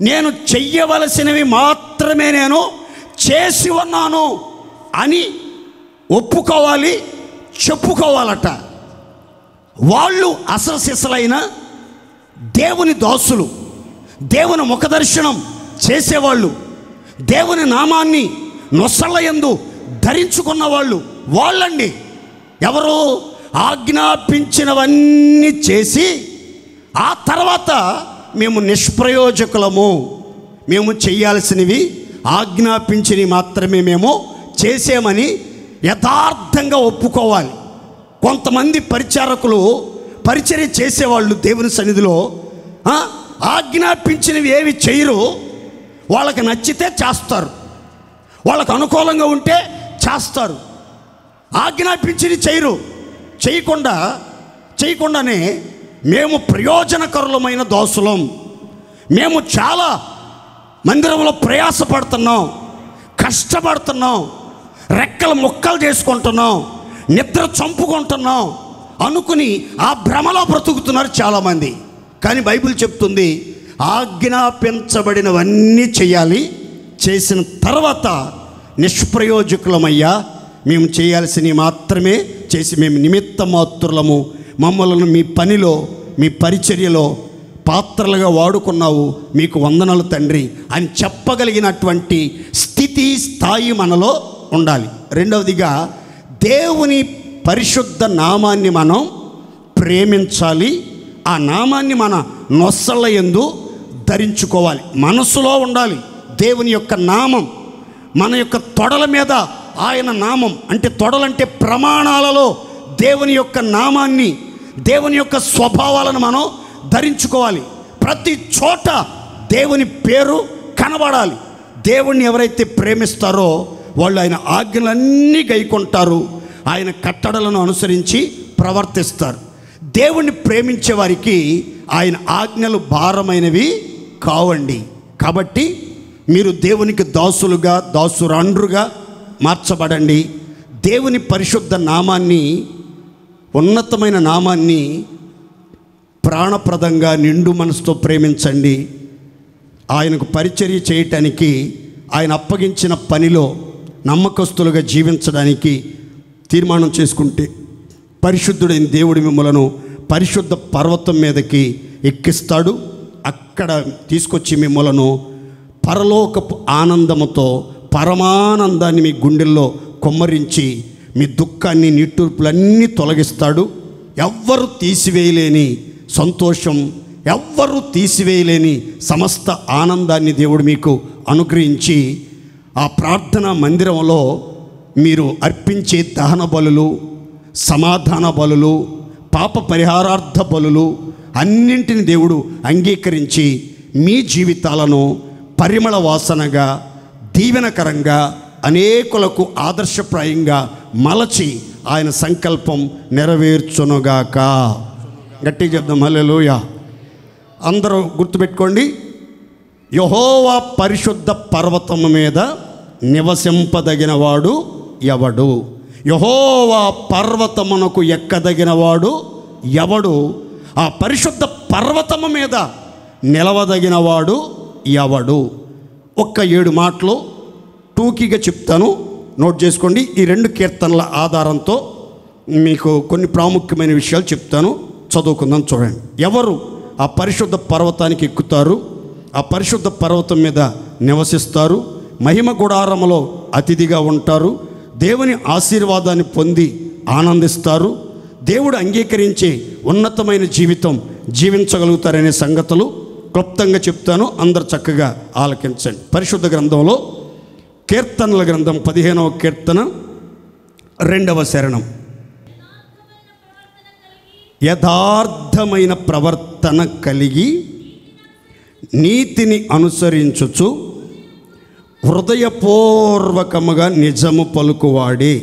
నేను చెయ్యవలసినవి మాత్రమే నేను చేసి ఉన్నాను అని ఒప్పుకోవాలి, చెప్పుకోవాలట. వాళ్ళు అసలు సిసలైన దేవుని దాసులు, దేవుని ముఖదర్శనం చేసేవాళ్ళు, దేవుని నామాన్ని నొసళ్ళయందు ధరించుకున్న వాళ్ళండి. ఎవరు? ఆజ్ఞాపించినవన్నీ చేసి ఆ తర్వాత మేము నిష్ప్రయోజకులము, మేము చేయాల్సినవి ఆజ్ఞాపించినవి మాత్రమే మేము చేసామని యథార్థంగా ఒప్పుకోవాలి. కొంతమంది పరిచారకులు, పరిచర్య చేసేవాళ్ళు దేవుని సన్నిధిలో ఆజ్ఞాపించినవి ఏవి చేయరు, వాళ్ళకి నచ్చితే చేస్తారు, వాళ్ళకు అనుకూలంగా ఉంటే చేస్తారు. ఆజ్ఞాపించినవి చేయరు. చేయకుండానే మేము ప్రయోజనకరులమైన దాసులం, మేము చాలా మందిరంలో ప్రయాసపడుతున్నాం, కష్టపడుతున్నాం, రెక్కలు ముక్కలు చేసుకుంటున్నాం, నిద్ర చంపుకుంటున్నాం అనుకుని ఆ భ్రమలో బ్రతుకుతున్నారు చాలామంది. కానీ బైబిల్ చెప్తుంది, ఆజ్ఞాపించబడినవన్నీ చేయాలి, చేసిన తర్వాత నిష్ప్రయోజకులమయ్యా మేము చేయాల్సినవి మాత్రమే చేసి మేము నిమిత్త మాత్రులము, మమ్మల్ని మీ పనిలో మీ పరిచర్యలో పాత్రలుగా వాడుకున్నావు, మీకు వందనాలు తండ్రి అని చెప్పగలిగినటువంటి స్థితి స్థాయి మనలో ఉండాలి. రెండవదిగా దేవుని పరిశుద్ధ నామాన్ని మనం ప్రేమించాలి. ఆ నామాన్ని మన నొసళ్ళ యందు ధరించుకోవాలి, మనసులో ఉండాలి. దేవుని యొక్క నామం మన యొక్క తొడల మీద, ఆయన నామం అంటే తొడలంటే ప్రమాణాలలో దేవుని యొక్క నామాన్ని, దేవుని యొక్క స్వభావాలను మనం ధరించుకోవాలి. ప్రతి చోట దేవుని పేరు కనబడాలి. దేవుణ్ణి ఎవరైతే ప్రేమిస్తారో వాళ్ళు ఆయన ఆజ్ఞలన్నీ గైకొంటారు, ఆయన కట్టడలను అనుసరించి ప్రవర్తిస్తారు. దేవుణ్ణి ప్రేమించే వారికి ఆయన ఆజ్ఞలు భారమైనవి కావండి. కాబట్టి మీరు దేవునికి దాసులుగా, దాసురాండ్రుగా మార్చబడండి. దేవుని పరిశుద్ధ నామాన్ని, ఉన్నతమైన నామాన్ని ప్రాణప్రదంగా నిండు మనసుతో ప్రేమించండి. ఆయనకు పరిచర్య చేయటానికి, ఆయన అప్పగించిన పనిలో నమ్మకస్తులుగా జీవించడానికి తీర్మానం చేసుకుంటే పరిశుద్ధుడైన దేవుడి మిమ్మలను పరిశుద్ధ పర్వతం మీదకి ఎక్కిస్తాడు. అక్కడ తీసుకొచ్చి మిమ్మలను పరలోకపు ఆనందముతో, పరమానందాన్ని మీ గుండెల్లో కొమ్మరించి మీ దుఃఖాన్ని, నిట్టూర్పులన్నీ తొలగిస్తాడు. ఎవ్వరు తీసివేయలేని సంతోషం, ఎవ్వరూ తీసివేయలేని సమస్త ఆనందాన్ని దేవుడు మీకు అనుగ్రహించి ఆ ప్రార్థనా మందిరంలో మీరు అర్పించే దహన బలులు, సమాధాన బలులు, పాప పరిహారార్థ బలులు అన్నింటిని దేవుడు అంగీకరించి మీ జీవితాలను పరిమళ వాసనగా, దీవెనకరంగా, అనేకులకు ఆదర్శప్రాయంగా మలచి ఆయన సంకల్పం నెరవేర్చునుగాక. గట్టిగా చెప్దాం హల్లెలూయా. అందరూ గుర్తుపెట్టుకోండి, యెహోవా పరిశుద్ధ పర్వతము మీద నివసింపదగినవాడు ఎవడు? యెహోవా పర్వతమునకు ఎక్కదగినవాడు ఎవడు? ఆ పరిశుద్ధ పర్వతము మీద నిలవదగినవాడు ఎవడు? ఒక్క 7 మాటలు టూకీగా చెప్తాను, నోట్ చేసుకోండి. ఈ 2 కీర్తనల ఆధారంతో మీకు కొన్ని ప్రాముఖ్యమైన విషయాలు చెప్తాను, చదువుకుందాం. చూడండి, ఎవరు ఆ పరిశుద్ధ పర్వతానికి ఎక్కుతారు, ఆ పరిశుద్ధ పర్వతం మీద నివసిస్తారు, మహిమ గుడారములో అతిథిగా ఉంటారు, దేవుని ఆశీర్వాదాన్ని పొంది ఆనందిస్తారు, దేవుడు అంగీకరించే ఉన్నతమైన జీవితం జీవించగలుగుతారనే సంగతులు క్లుప్తంగా చెప్తాను, అందరు చక్కగా ఆలకించండి. పరిశుద్ధ గ్రంథంలో కీర్తనల గ్రంథం 15వ కీర్తన 2వ శరణం. యథార్థమైన ప్రవర్తన కలిగి నీతిని అనుసరించుచు హృదయపూర్వకముగా నిజము పలుకువాడే.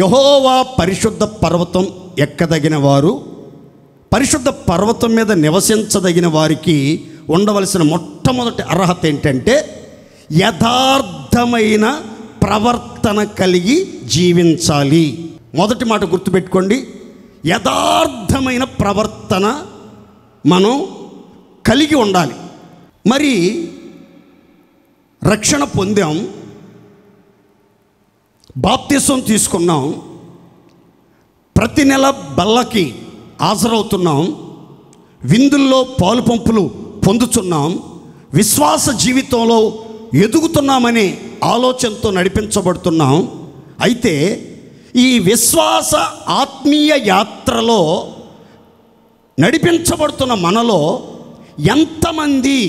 యెహోవా పరిశుద్ధ పర్వతం ఎక్కదగిన వారు, పరిశుద్ధ పర్వతం మీద నివసించదగిన వారికి ఉండవలసిన మొట్టమొదటి అర్హత ఏంటంటే యథార్థమైన ప్రవర్తన కలిగి జీవించాలి. మొదటి మాట గుర్తుపెట్టుకోండి, యథార్థమైన ప్రవర్తన మనం కలిగి ఉండాలి. మరి రక్షణ పొందాం, బాప్తిసం తీసుకున్నాం, ప్రతి నెల బల్లకి హాజరవుతున్నాం, విందుల్లో పాలు పంపులు పొందుతున్నాం, విశ్వాస జీవితంలో ఎదుగుతున్నామనే ఆలోచనతో నడిపించబడుతున్నాం. అయితే ఈ విశ్వాస ఆత్మీయ యాత్రలో నడిపించబడుతున్న మనలో ఎంతమంది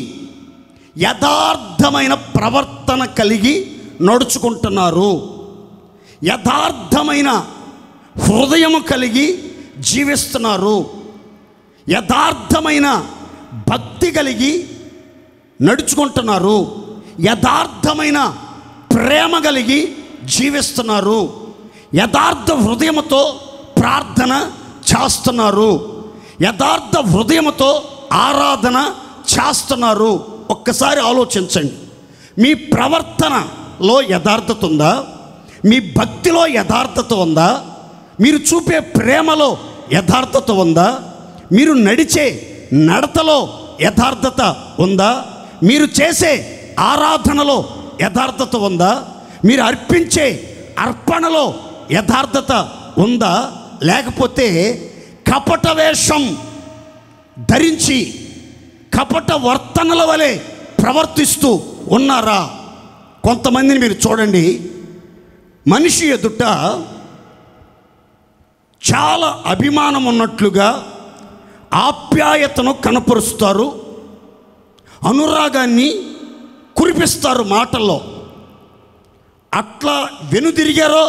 యథార్థమైన ప్రవర్తన కలిగి నడుచుకుంటున్నారు, యథార్థమైన హృదయము కలిగి జీవిస్తున్నారు, యథార్థమైన భక్తి కలిగి నడుచుకుంటున్నారు, యథార్థమైన ప్రేమ కలిగి జీవిస్తున్నారు, యథార్థ హృదయముతో ప్రార్థన చేస్తున్నారు, యథార్థ హృదయముతో ఆరాధన చేస్తున్నారు. ఒక్కసారి ఆలోచించండి, మీ ప్రవర్తనలో యథార్థత ఉందా? మీ భక్తిలో యథార్థత ఉందా? మీరు చూపే ప్రేమలో యథార్థత ఉందా? మీరు నడిచే నడతలో యథార్థత ఉందా? మీరు చేసే ఆరాధనలో యథార్థత ఉందా? మీరు అర్పించే అర్పణలో యథార్థత ఉందా, లేకపోతే కపట వేషం ధరించి కపట వర్తనల వలె ప్రవర్తిస్తూ ఉన్నారా? కొంతమందిని మీరు చూడండి, మనిషి ఎదుట చాలా అభిమానం ఉన్నట్లుగా ఆప్యాయతను కనపరుస్తారు, అనురాగాన్ని కురిపిస్తారు మాటల్లో. అట్లా వెనుతిరిగారో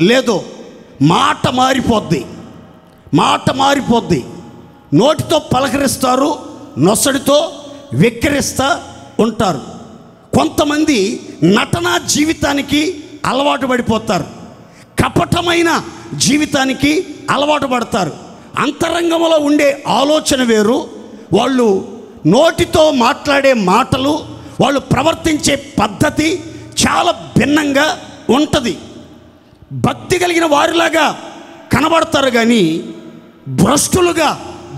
లేదో మాట మారిపోద్ది. నోటితో పలకరిస్తారు, నొసడితో వెక్కిరిస్తూ ఉంటారు. కొంతమంది నటనా జీవితానికి అలవాటు పడిపోతారు, కపటమైన జీవితానికి అలవాటు పడతారు. అంతరంగంలో ఉండే ఆలోచన వేరు, వాళ్ళు నోటితో మాట్లాడే మాటలు, వాళ్ళు ప్రవర్తించే పద్ధతి చాలా భిన్నంగా ఉంటుంది. భక్తి కలిగిన వారిలాగా కనబడతారు, కానీ భ్రష్టులుగా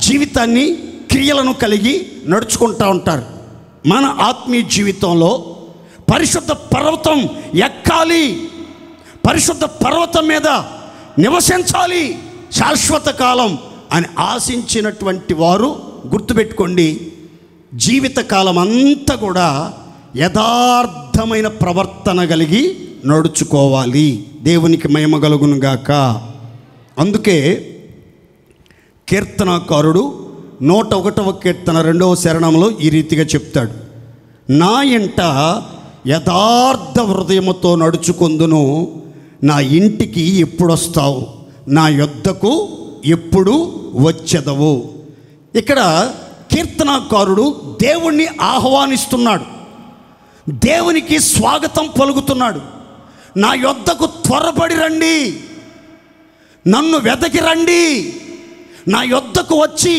జీవితాన్ని, క్రియలను కలిగి నడుచుకుంటూ ఉంటారు. మన ఆత్మీయ జీవితంలో పరిశుద్ధ పర్వతం ఎక్కాలి, పరిశుద్ధ పర్వతం మీద నివసించాలి శాశ్వత కాలం అని ఆశించినటువంటి వారు గుర్తుపెట్టుకోండి, జీవితకాలం అంతా కూడా యథార్థమైన ప్రవర్తన కలిగి నడుచుకోవాలి. దేవునికి మహిమ కలుగును గాక. అందుకే కీర్తనాకారుడు 101వ కీర్తన 2వ శరణంలో ఈ రీతిగా చెప్తాడు, నా ఇంట యథార్థ హృదయముతో నడుచుకొందును, నా ఇంటికి ఎప్పుడొస్తావు, నా యొద్దకు ఎప్పుడు వచ్చెదవు. ఇక్కడ కీర్తనాకారుడు దేవుణ్ణి ఆహ్వానిస్తున్నాడు, దేవునికి స్వాగతం పలుకుతున్నాడు. నా యొద్దకు త్వరపడి రండి, నన్ను వెదకి రండి, నా యొద్దకు వచ్చి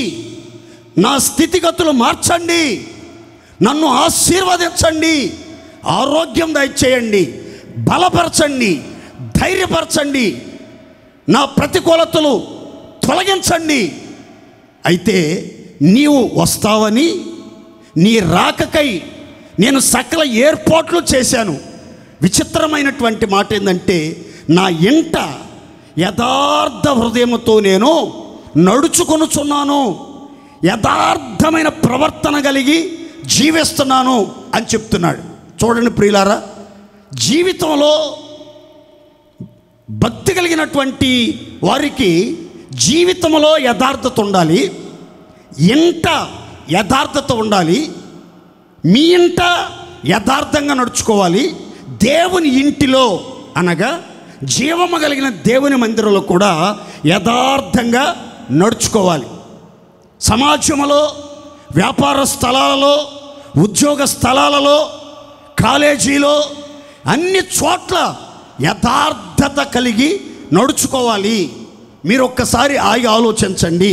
నా స్థితిగతులు మార్చండి, నన్ను ఆశీర్వదించండి, ఆరోగ్యం దయచేయండి, బలపరచండి, ధైర్యపరచండి, నా ప్రతికూలతలు తొలగించండి. అయితే నీవు వస్తావని, నీ రాకకై నేను సకల ఏర్పాట్లు చేశాను. విచిత్రమైనటువంటి మాట ఏంటంటే, నా ఇంట యథార్థ హృదయముతో నేను నడుచుకొనుచున్నాను, యథార్థమైన ప్రవర్తన కలిగి జీవిస్తున్నాను అని చెప్తున్నాడు. చూడండి ప్రియులారా, జీవితంలో భక్తి కలిగినటువంటి వారికి జీవితంలో యథార్థత ఉండాలి, ఇంట యథార్థత ఉండాలి, మీ ఇంట యథార్థంగా నడుచుకోవాలి. దేవుని ఇంటిలో అనగా జీవము కలిగిన దేవుని మందిరంలో కూడా యథార్థంగా నడుచుకోవాలి. సమాజంలో, వ్యాపార స్థలాలలో, ఉద్యోగ స్థలాలలో, కాలేజీలో, అన్ని చోట్ల యథార్థత కలిగి నడుచుకోవాలి. మీరు ఒక్కసారి ఆగి ఆలోచించండి.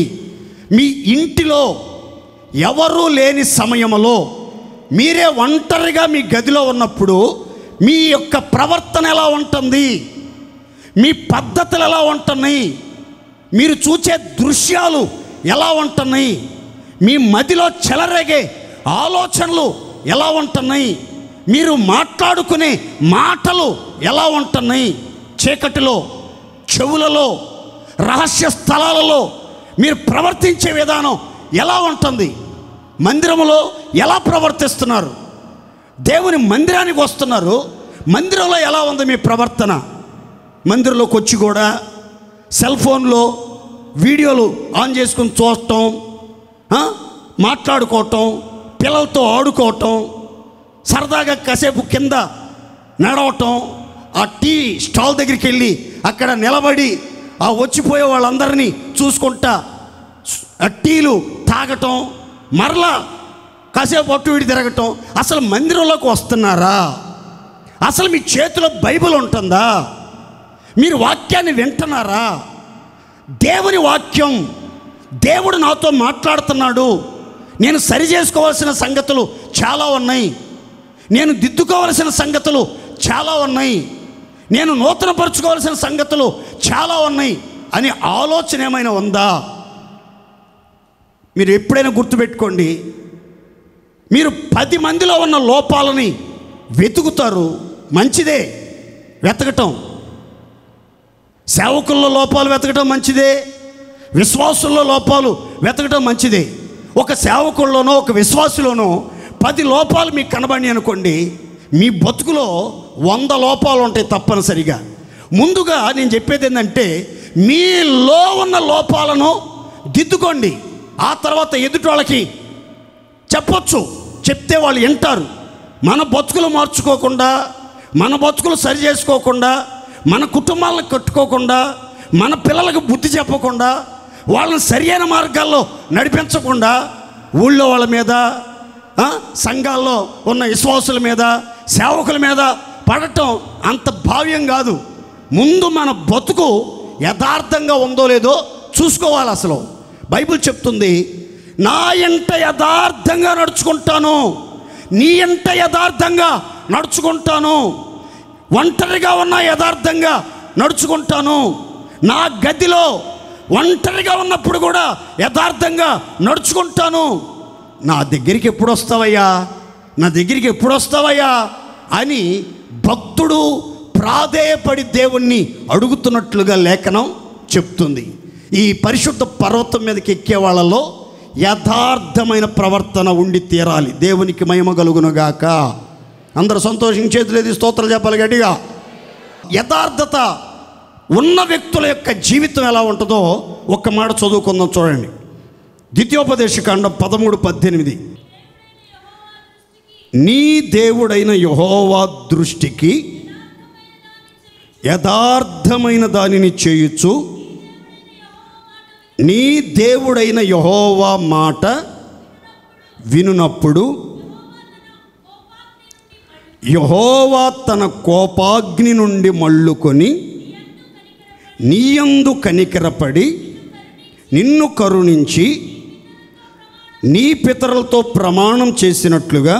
మీ ఇంటిలో ఎవరూ లేని సమయంలో, మీరే ఒంటరిగా మీ గదిలో ఉన్నప్పుడు మీ యొక్క ప్రవర్తన ఎలా ఉంటుంది, మీ పద్ధతులు ఎలా ఉంటున్నాయి, మీరు చూసే దృశ్యాలు ఎలా ఉంటున్నాయి, మీ మదిలో చెలరేగే ఆలోచనలు ఎలా ఉంటున్నాయి, మీరు మాట్లాడుకునే మాటలు ఎలా ఉంటున్నాయి, చీకటిలో, చెవులలో, రహస్య స్థలాలలో మీరు ప్రవర్తించే విధానం ఎలా ఉంటుంది, మందిరంలో ఎలా ప్రవర్తిస్తున్నారు, దేవుని మందిరానికి వస్తున్నారు, మందిరంలో ఎలా ఉంది మీ ప్రవర్తన. మందిరంలోకి వచ్చి కూడా సెల్ ఫోన్లో వీడియోలు ఆన్ చేసుకుని చూడటం, మాట్లాడుకోవటం, పిల్లలతో ఆడుకోవటం, సరదాగా కాసేపు కింద నడవటం, ఆ టీ స్టాల్ దగ్గరికి వెళ్ళి అక్కడ నిలబడి ఆ వచ్చిపోయే వాళ్ళందరినీ చూసుకుంటా ఆ టీలు తాగటం, మరలా కాసేపు అటు ఇటు తిరగటం. అసలు మందిరంలోకి వస్తున్నారా? అసలు మీ చేతిలో బైబిల్ ఉంటుందా? మీరు వాక్యాన్ని వింటున్నారా? దేవుని వాక్యం, దేవుడు నాతో మాట్లాడుతున్నాడు, నేను సరి చేసుకోవాల్సిన సంగతులు చాలా ఉన్నాయి, నేను దిద్దుకోవాల్సిన సంగతులు చాలా ఉన్నాయి, నేను నూతనపరచుకోవాల్సిన సంగతులు చాలా ఉన్నాయి అని ఆలోచన ఏమైనా ఉందా? మీరు ఎప్పుడైనా గుర్తుపెట్టుకోండి, మీరు 10 మందిలో ఉన్న లోపాలని వెతుకుతారు, మంచిదే. వెతకటం, సేవకుల్లో లోపాలు వెతకటం మంచిదే, విశ్వాసుల్లో లోపాలు వెతకటం మంచిదే. ఒక సేవకుల్లోనో ఒక విశ్వాసులోనో 10 లోపాలు మీకు కనబడి అనుకోండి, మీ బతుకులో 100 లోపాలు ఉంటాయి తప్పనిసరిగా. ముందుగా నేను చెప్పేది ఏంటంటే, మీలో ఉన్న లోపాలను దిద్దుకోండి. ఆ తర్వాత ఎదుటి వాళ్ళకి చెప్పొచ్చు, చెప్తే వాళ్ళు వింటారు. మన బతుకులు మార్చుకోకుండా, మన బతుకులు సరి చేసుకోకుండా, మన కుటుంబాలను కట్టుకోకుండా, మన పిల్లలకు బుద్ధి చెప్పకుండా, వాళ్ళని సరియైన మార్గాల్లో నడిపించకుండా ఊళ్ళో వాళ్ళ మీద, సంఘాల్లో ఉన్న విశ్వాసుల మీద, సేవకుల మీద పడటం అంత భావ్యం కాదు. ముందు మన బతుకు యథార్థంగా ఉందో లేదో చూసుకోవాలి. అసలు బైబిల్ చెప్తుంది, నా ఎంట యథార్థంగా నడుచుకుంటాను, నీ ఎంట యథార్థంగా నడుచుకుంటాను, ఒంటరిగా ఉన్న యథార్థంగా నడుచుకుంటాను, నా గదిలో ఒంటరిగా ఉన్నప్పుడు కూడా యథార్థంగా నడుచుకుంటాను. నా దగ్గరికి ఎప్పుడు వస్తావయ్యా, నా దగ్గరికి ఎప్పుడు వస్తావయ్యా అని భక్తుడు ప్రాధేయపడి దేవుణ్ణి అడుగుతున్నట్లుగా లేఖనం చెప్తుంది. ఈ పరిశుద్ధ పర్వతం మీదకి ఎక్కే వాళ్ళలో యథార్థమైన ప్రవర్తన ఉండి తీరాలి. దేవునికి మహిమ కలుగునుగాక. అందరూ సంతోషించేది స్తోత్రాలు చెప్పాలి గట్టిగా. యథార్థత ఉన్న వ్యక్తుల యొక్క జీవితం ఎలా ఉంటుందో ఒక్క మాట చదువుకుందాం, చూడండి. ద్వితీయోపదేశకాండం 13:18. నీ దేవుడైన యెహోవా దృష్టికి యథార్థమైన దానిని చేయుచు, నీ దేవుడైన యెహోవా మాట వినునప్పుడు యెహోవా తన కోపాగ్ని నుండి మళ్ళుకొని నీయందు కనికరపడి నిన్ను కరుణించి నీ పితరులతో ప్రమాణం చేసినట్లుగా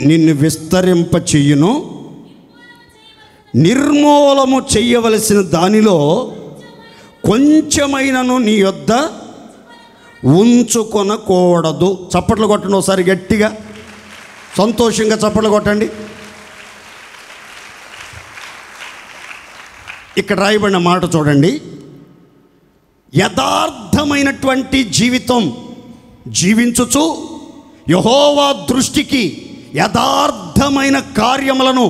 నిన్ను విస్తరింప చెయ్యును. నిర్మూలము చెయ్యవలసిన దానిలో కొంచెమైనను నీ యొద్ద ఉంచుకొనకూడదు. చప్పట్లు కొట్టండి ఒకసారి గట్టిగా, సంతోషంగా చప్పట్లు కొట్టండి. ఇక్కడ రాయబడిన మాట చూడండి. యథార్థమైనటువంటి జీవితం జీవించుచు యెహోవా దృష్టికి యథార్థమైన కార్యములను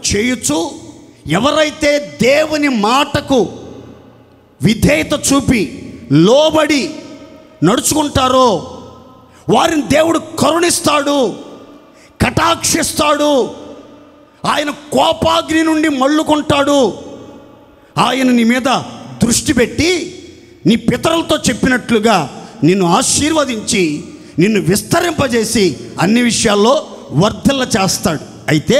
చేయుచు, ఎవరైతే దేవుని మాటకు విధేయత చూపి లోబడి నడుచుకుంటారో వారిని దేవుడు కరుణిస్తాడు, కటాక్షిస్తాడు, ఆయన కోపాగ్ని నుండి మళ్ళుకుంటాడు. ఆయన నీ మీద దృష్టి పెట్టి నీ పితరులతో చెప్పినట్లుగా నిన్ను ఆశీర్వదించి నిన్ను విస్తరింపజేసి అన్ని విషయాల్లో వర్ధిల్ల చేస్తాడు. అయితే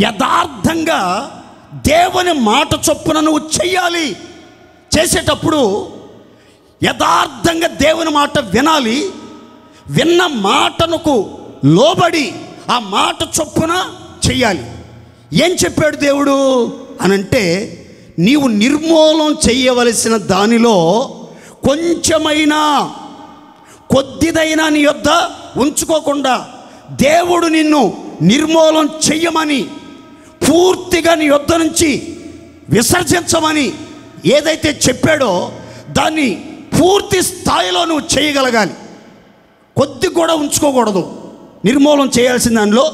యథార్థంగా దేవుని మాట చొప్పున నువ్వు చెయ్యాలి. చేసేటప్పుడు యథార్థంగా దేవుని మాట వినాలి. విన్న మాటకు లోబడి ఆ మాట చొప్పున చెయ్యాలి. ఏం చెప్పాడు దేవుడు అనంటే, నీవు నిర్మూలం చేయవలసిన దానిలో కొంచెమైనా కొద్దిదైనా నీ యొద్ద ఉంచుకోకుండా దేవుడు నిన్ను నిర్మూలం చెయ్యమని, పూర్తిగా నీ యొద్ద నుంచి విసర్జించమని ఏదైతే చెప్పాడో దాన్ని పూర్తి స్థాయిలో నువ్వు చేయగలగాలి. కొద్ది కూడా ఉంచుకోకూడదు. నిర్మూలం చేయాల్సిన దానిలో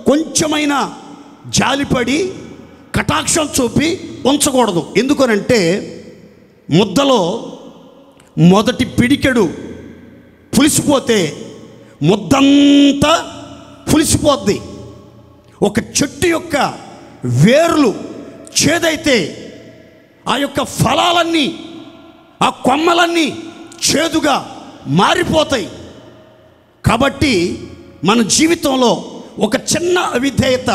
కొంచెమైనా జాలిపడి కటాక్షం చూపి ఉంచకూడదు. ఎందుకనంటే ముద్దలో మొదటి పిడికెడు పులిసిపోతే ముద్దంతా పులిసిపోద్ది. ఒక చెట్టు యొక్క వేర్లు చేదైతే ఆ యొక్క ఫలాలన్నీ, ఆ కొమ్మలన్నీ చేదుగా మారిపోతాయి. కాబట్టి మన జీవితంలో ఒక చిన్న అవిధేయత,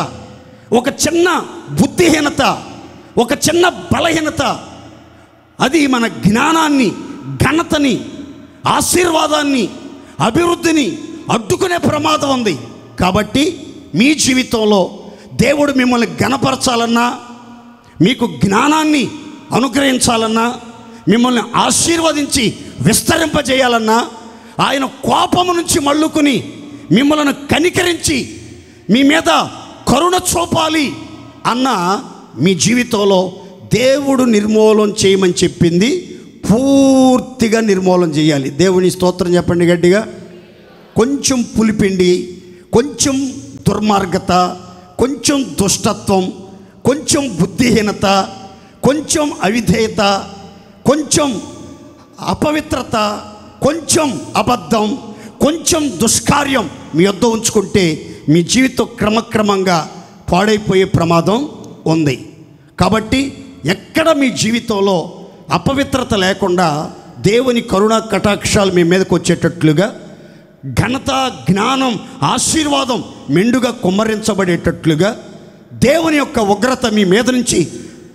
ఒక చిన్న బుద్ధిహీనత, ఒక చిన్న బలహీనత, అది మన జ్ఞానాన్ని, ఘనతని, ఆశీర్వాదాన్ని, అభివృద్ధిని అడ్డుకునే ప్రమాదం ఉంది. కాబట్టి మీ జీవితంలో దేవుడు మిమ్మల్ని ఘనపరచాలన్నా, మీకు జ్ఞానాన్ని అనుగ్రహించాలన్నా, మిమ్మల్ని ఆశీర్వదించి విస్తరింపజేయాలన్నా, ఆయన కోపము నుంచి మళ్ళుకుని మిమ్మల్ని కనికరించి మీ మీద కరుణ చూపాలి అన్న మీ జీవితంలో దేవుడు నిర్మూలన చేయమని చెప్పింది పూర్తిగా నిర్మూలన చేయాలి. దేవుని స్తోత్రం చెప్పండి గట్టిగా. కొంచెం పులిపిండి, కొంచెం దుర్మార్గత, కొంచెం దుష్టత్వం, కొంచెం బుద్ధిహీనత, కొంచెం అవిధేయత, కొంచెం అపవిత్రత, కొంచెం అబద్ధం, కొంచెం దుష్కార్యం మీ వద్ద ఉంచుకుంటే మీ జీవితం క్రమక్రమంగా పాడైపోయే ప్రమాదం ఉంది. కాబట్టి ఎక్కడ మీ జీవితంలో అపవిత్రత లేకుండా దేవుని కరుణా కటాక్షాలు మీ మీదకి వచ్చేటట్లుగా, ఘనత, జ్ఞానం, ఆశీర్వాదం మెండుగా కుమ్మరించబడేటట్లుగా, దేవుని యొక్క ఉగ్రత మీ మీద నుంచి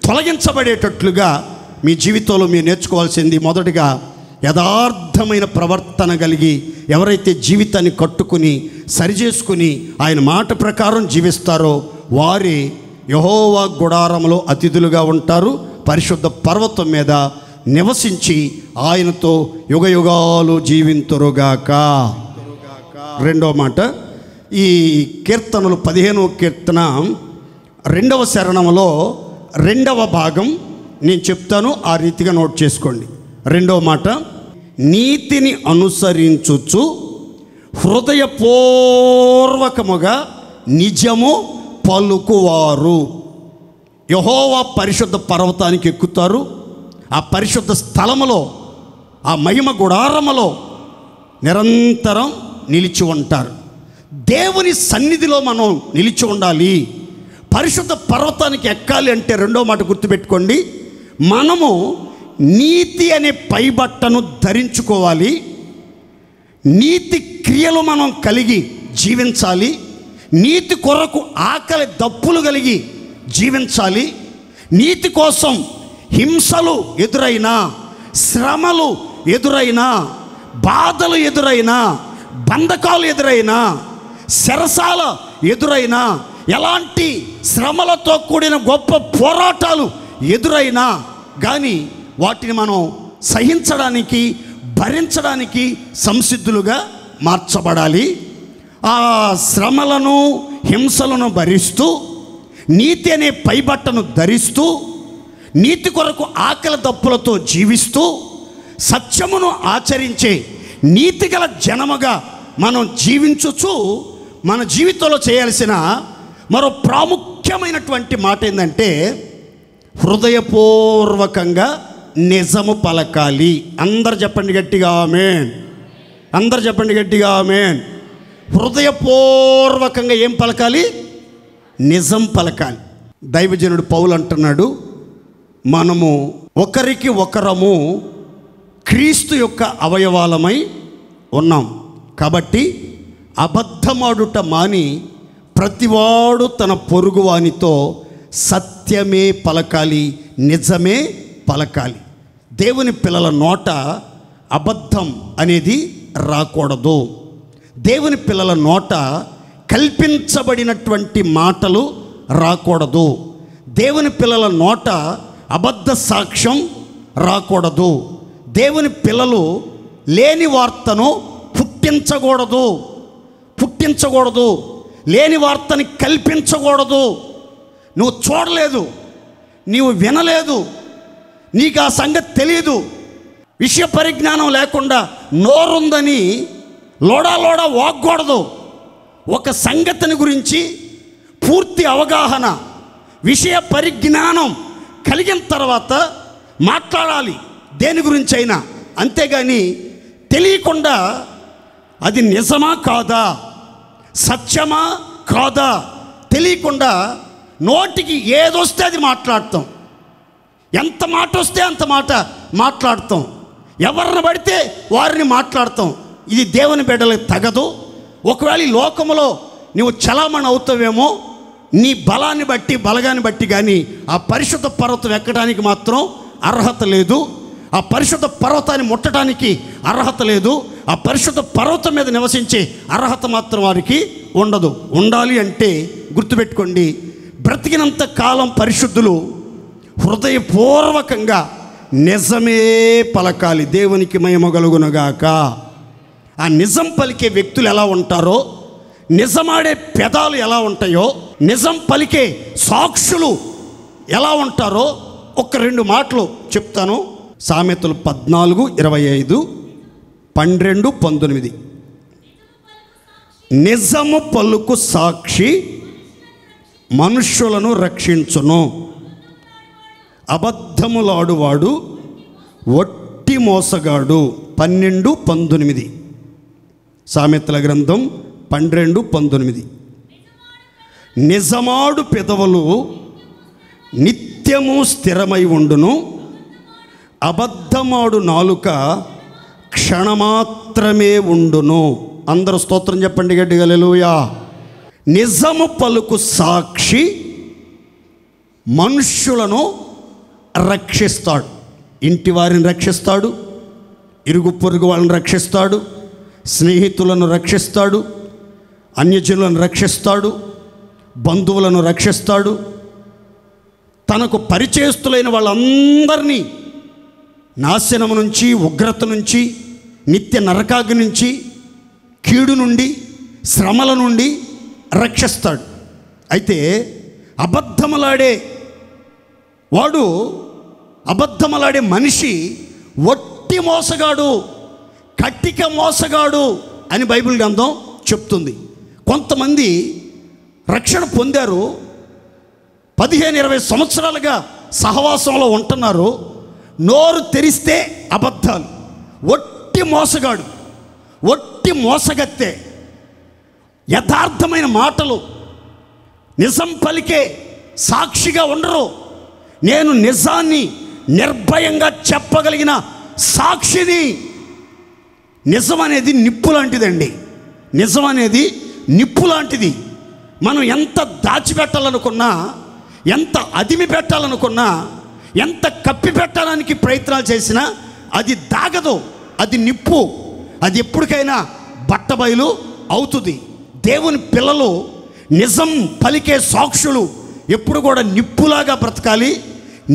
తొలగించబడేటట్లుగా మీ జీవితంలో మీరు నేర్చుకోవాల్సింది మొదటిగా యథార్థమైన ప్రవర్తన కలిగి ఎవరైతే జీవితాన్ని కట్టుకుని సరిచేసుకుని ఆయన మాట ప్రకారం జీవిస్తారో వారి యెహోవా గుడారంలో అతిథులుగా ఉంటారు. పరిశుద్ధ పర్వతం మీద నివసించి ఆయనతో యుగయుగాలు జీవింతురుగాక. రెండవ మాట, ఈ కీర్తనలు 15వ కీర్తన 2వ శరణంలో 2వ భాగం నేను చెప్తాను, ఆ రీతిగా నోట్ చేసుకోండి. 2వ మాట, నీతిని అనుసరించుచు హృదయపూర్వకముగా నిజము పలుకువారు. యెహోవా పరిశుద్ధ పర్వతానికి ఎక్కుతారు. ఆ పరిశుద్ధ స్థలములో, ఆ మహిమ గుడారములో నిరంతరం నిలిచి ఉంటారు. దేవుని సన్నిధిలో మనం నిలిచి ఉండాలి. పరిశుద్ధ పర్వతానికి ఎక్కాలి అంటే 2వ మాట గుర్తుపెట్టుకోండి, మనము నీతి అనే పైబట్టను ధరించుకోవాలి. నీతి క్రియలు మనం కలిగి జీవించాలి. నీతి కొరకు ఆకలి దప్పులు కలిగి జీవించాలి. నీతి కోసం హింసలు ఎదురైనా, శ్రమలు ఎదురైనా, బాధలు ఎదురైనా, బంధకాలు ఎదురైనా, శరసాల ఎదురైనా, ఎలాంటి శ్రమలతో కూడిన గొప్ప పోరాటాలు ఎదురైనా కానీ వాటిని మనం సహించడానికి, భరించడానికి సంసిద్ధులుగా మార్చబడాలి. ఆ శ్రమలను, హింసలను భరిస్తూ, నీతి అనే పైబట్టను ధరిస్తూ, నీతి కొరకు ఆకలి దప్పులతో జీవిస్తూ, సత్యమును ఆచరించే నీతిగల జనముగా మనం జీవించుచు మన జీవితంలో చేయాల్సిన మరో ప్రాముఖ్యమైనటువంటి మాట ఏంటంటే హృదయపూర్వకంగా నిజము పలకాలి. అందరు చెప్పండి గట్టిగా ఆమేన్. అందరు చెప్పండి గట్టిగా ఆమేన్. హృదయపూర్వకంగా ఏం పలకాలి? నిజం పలకాలి. దైవజనుడు పౌలు అంటున్నాడు, మనము ఒకరికి ఒకరము క్రీస్తు యొక్క అవయవాలమై ఉన్నాం. కాబట్టి అబద్ధమాడుట మాని ప్రతివాడు తన పొరుగువానితో సత్యమే పలకాలి, నిజమే పలకాలి. దేవుని పిల్లల నోట అబద్ధం అనేది రాకూడదు. దేవుని పిల్లల నోట కల్పించబడినటువంటి మాటలు రాకూడదు. దేవుని పిల్లల నోట అబద్ధ సాక్ష్యం రాకూడదు. దేవుని పిల్లలు లేని వార్తను పుట్టించకూడదు. లేని వార్తని కల్పించకూడదు. నువ్వు చూడలేదు, నీవు వినలేదు, నీకు ఆ సంగతి తెలియదు, విషయ పరిజ్ఞానం లేకుండా నోరుందని లోడా వాగ్గూడదు. ఒక సంగతిని గురించి పూర్తి అవగాహన, విషయ పరిజ్ఞానం కలిగిన తర్వాత మాట్లాడాలి, దేని గురించి అయినా. అంతేగాని తెలియకుండా అది నిజమా కాదా, సత్యమా కాదా తెలియకుండా నోటికి ఏదొస్తే అది మాట్లాడతాం. ఎంత మాట వస్తే అంత మాట మాట్లాడతాం. ఎవరిని పడితే వారిని మాట్లాడతాం. ఇది దేవుని బిడ్డలకు తగదు. ఒకవేళ ఈ లోకంలో నువ్వు చలామణి అవుతావేమో నీ బలాన్ని బట్టి, బలగాన్ని బట్టి, కానీ ఆ పరిశుద్ధ పర్వతం ఎక్కడానికి మాత్రం అర్హత లేదు. ఆ పరిశుద్ధ పర్వతాన్ని ముట్టడానికి అర్హత లేదు. ఆ పరిశుద్ధ పర్వతం మీద నివసించే అర్హత మాత్రం వారికి ఉండదు. ఉండాలి అంటే గుర్తుపెట్టుకోండి, బ్రతికినంత కాలం పరిశుద్ధులు హృదయపూర్వకంగా నిజమే పలకాలి. దేవునికి మహిమ కలుగునుగాక. ఆ నిజం పలికే వ్యక్తులు ఎలా ఉంటారో, నిజమాడే పెదాలు ఎలా ఉంటాయో, నిజం పలికే సాక్షులు ఎలా ఉంటారో ఒక 2 మాటలు చెప్తాను. సామెతలు 14:25, 12:19. నిజము పలుకు సాక్షి మనుష్యులను రక్షించును, అబద్ధములాడువాడు ఒట్టి మోసగాడు. 12:19. సామెతల గ్రంథం 12:19. నిజమాడు పెదవులు నిత్యము స్థిరమై ఉండును, అబద్ధమాడు నాలుక క్షణమాత్రమే ఉండును. అందరూ స్తోత్రం చెప్పండి గట్టిగా, హల్లెలూయా. నిజము పలుకు సాక్షి మనుష్యులను రక్షిస్తాడు. ఇంటి వారిని రక్షిస్తాడు, ఇరుగు పొరుగు వాళ్ళని రక్షిస్తాడు, స్నేహితులను రక్షిస్తాడు, అన్యజనులను రక్షిస్తాడు, బంధువులను రక్షిస్తాడు. తనకు పరిచయస్తులైన వాళ్ళందరినీ నాశనం నుంచి, ఉగ్రత నుంచి, నిత్య నరకాగ్ని నుంచి, కీడు నుండి, శ్రమల నుండి రక్షిస్తాడు. అయితే అబద్ధములాడే మనిషి ఒట్టి మోసగాడు, కట్టిక మోసగాడు అని బైబిల్ గ్రంథం చెప్తుంది. కొంతమంది రక్షణ పొందారు, 15-20 సంవత్సరాలుగా సహవాసంలో ఉంటున్నారు, నోరు తెరిస్తే అబద్ధాలు. ఒట్టి మోసగాడు, ఒట్టి మోసగత్తె, యథార్థమైన మాటలు, నిజం పలికే సాక్షిగా ఉండరు. నేను నిజాన్ని నిర్భయంగా చెప్పగలిగిన సాక్షిని. నిజం అనేది నిప్పు లాంటిదండి. నిజం అనేది నిప్పు లాంటిది. మనం ఎంత దాచిపెట్టాలనుకున్నా, ఎంత అదిమి పెట్టాలనుకున్నా, ఎంత కప్పి పెట్టడానికి ప్రయత్నాలు చేసినా అది దాగదు. అది నిప్పు, అది ఎప్పటికైనా బట్టబయలు అవుతుంది. దేవుని పిల్లలు, నిజం పలికే సాక్షులు ఎప్పుడు కూడా నిప్పులాగా బ్రతకాలి,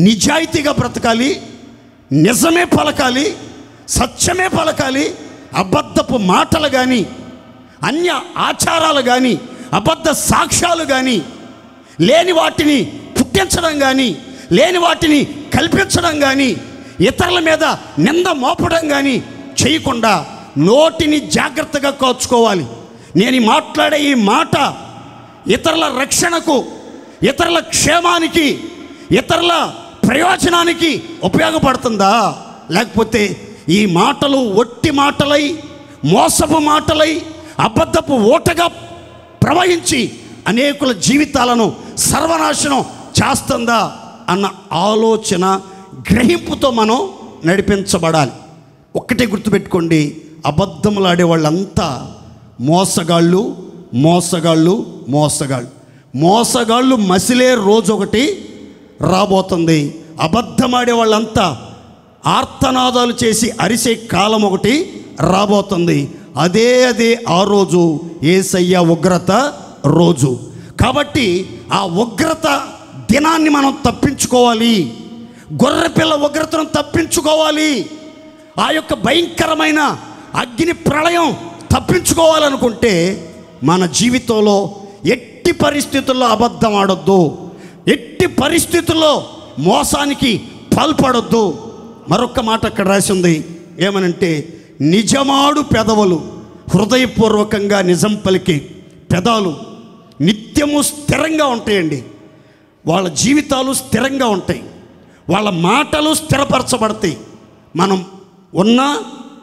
నిజాయితీగా బ్రతకాలి, నిజమే పలకాలి, సత్యమే పలకాలి. అబద్ధపు మాటలు కానీ, అన్య ఆచారాలు కానీ, అబద్ధ సాక్ష్యాలు కానీ, లేని వాటిని పుట్టించడం కానీ, లేని వాటిని కల్పించడం కానీ, ఇతరుల మీద నింద మోపడం కానీ చేయకుండా నోటిని జాగ్రత్తగా కాచుకోవాలి. నేను మాట్లాడే ఈ మాట ఇతరుల రక్షణకు, ఇతరుల క్షేమానికి, ఇతరుల ప్రయోజనానికి ఉపయోగపడుతుందా? లేకపోతే ఈ మాటలు ఒట్టి మాటలై, మోసపు మాటలై, అబద్ధపు ఓటగా ప్రవహించి అనేకుల జీవితాలను సర్వనాశనం చేస్తుందా అన్న ఆలోచన, గ్రహింపుతో మనం నడిపించబడాలి. ఒక్కటే గుర్తుపెట్టుకోండి, అబద్ధములాడే వాళ్ళంతా మోసగాళ్ళు, మోసగాళ్ళు, మోసగాళ్ళు. మోసగాళ్ళు మసిలే రోజు ఒకటి రాబోతుంది. అబద్ధమాడే వాళ్ళంతా ఆర్తనాదాలు చేసి అరిసే కాలం ఒకటి రాబోతుంది. అదే ఆ రోజు యేసయ్య ఉగ్రత రోజు. కాబట్టి ఆ ఉగ్రత దినాన్ని మనం తప్పించుకోవాలి. గొర్రెపిల్ల ఉగ్రతను తప్పించుకోవాలి. ఆ యొక్క భయంకరమైన అగ్ని ప్రళయం తప్పించుకోవాలనుకుంటే మన జీవితంలో ఎట్టి పరిస్థితుల్లో అబద్ధం ఆడొద్దు, ఎట్టి పరిస్థితుల్లో మోసానికి పాల్పడొద్దు. మరొక మాట అక్కడ రాసి ఉంది, ఏమనంటే నిజమాడు పెదవులు, హృదయపూర్వకంగా నిజం పలికే పెదాలు నిత్యము స్థిరంగా ఉంటాయండి. వాళ్ళ జీవితాలు స్థిరంగా ఉంటాయి, వాళ్ళ మాటలు స్థిరపరచబడతాయి. మనం ఉన్నా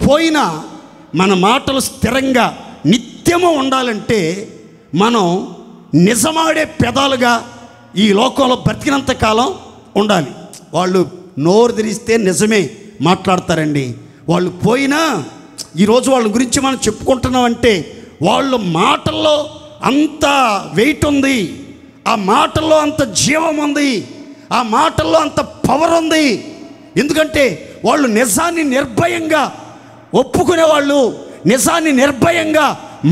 పోయినా మన మాటలు స్థిరంగా నిత్యము ఉండాలంటే మనం నిజమాడే పెదాలుగా ఈ లోకంలో బ్రతికినంత కాలం ఉండాలి. వాళ్ళు నోరు తెరిస్తే నిజమే మాట్లాడతారండి. వాళ్ళు పోయినా ఈరోజు వాళ్ళ గురించి మనం చెప్పుకుంటున్నామంటే వాళ్ళ మాటల్లో అంత వెయిట్ ఉంది, ఆ మాటల్లో అంత జీవం ఉంది, ఆ మాటల్లో అంత పవర్ ఉంది. ఎందుకంటే వాళ్ళు నిజాన్ని నిర్భయంగా ఒప్పుకునేవాళ్ళు, నిజాన్ని నిర్భయంగా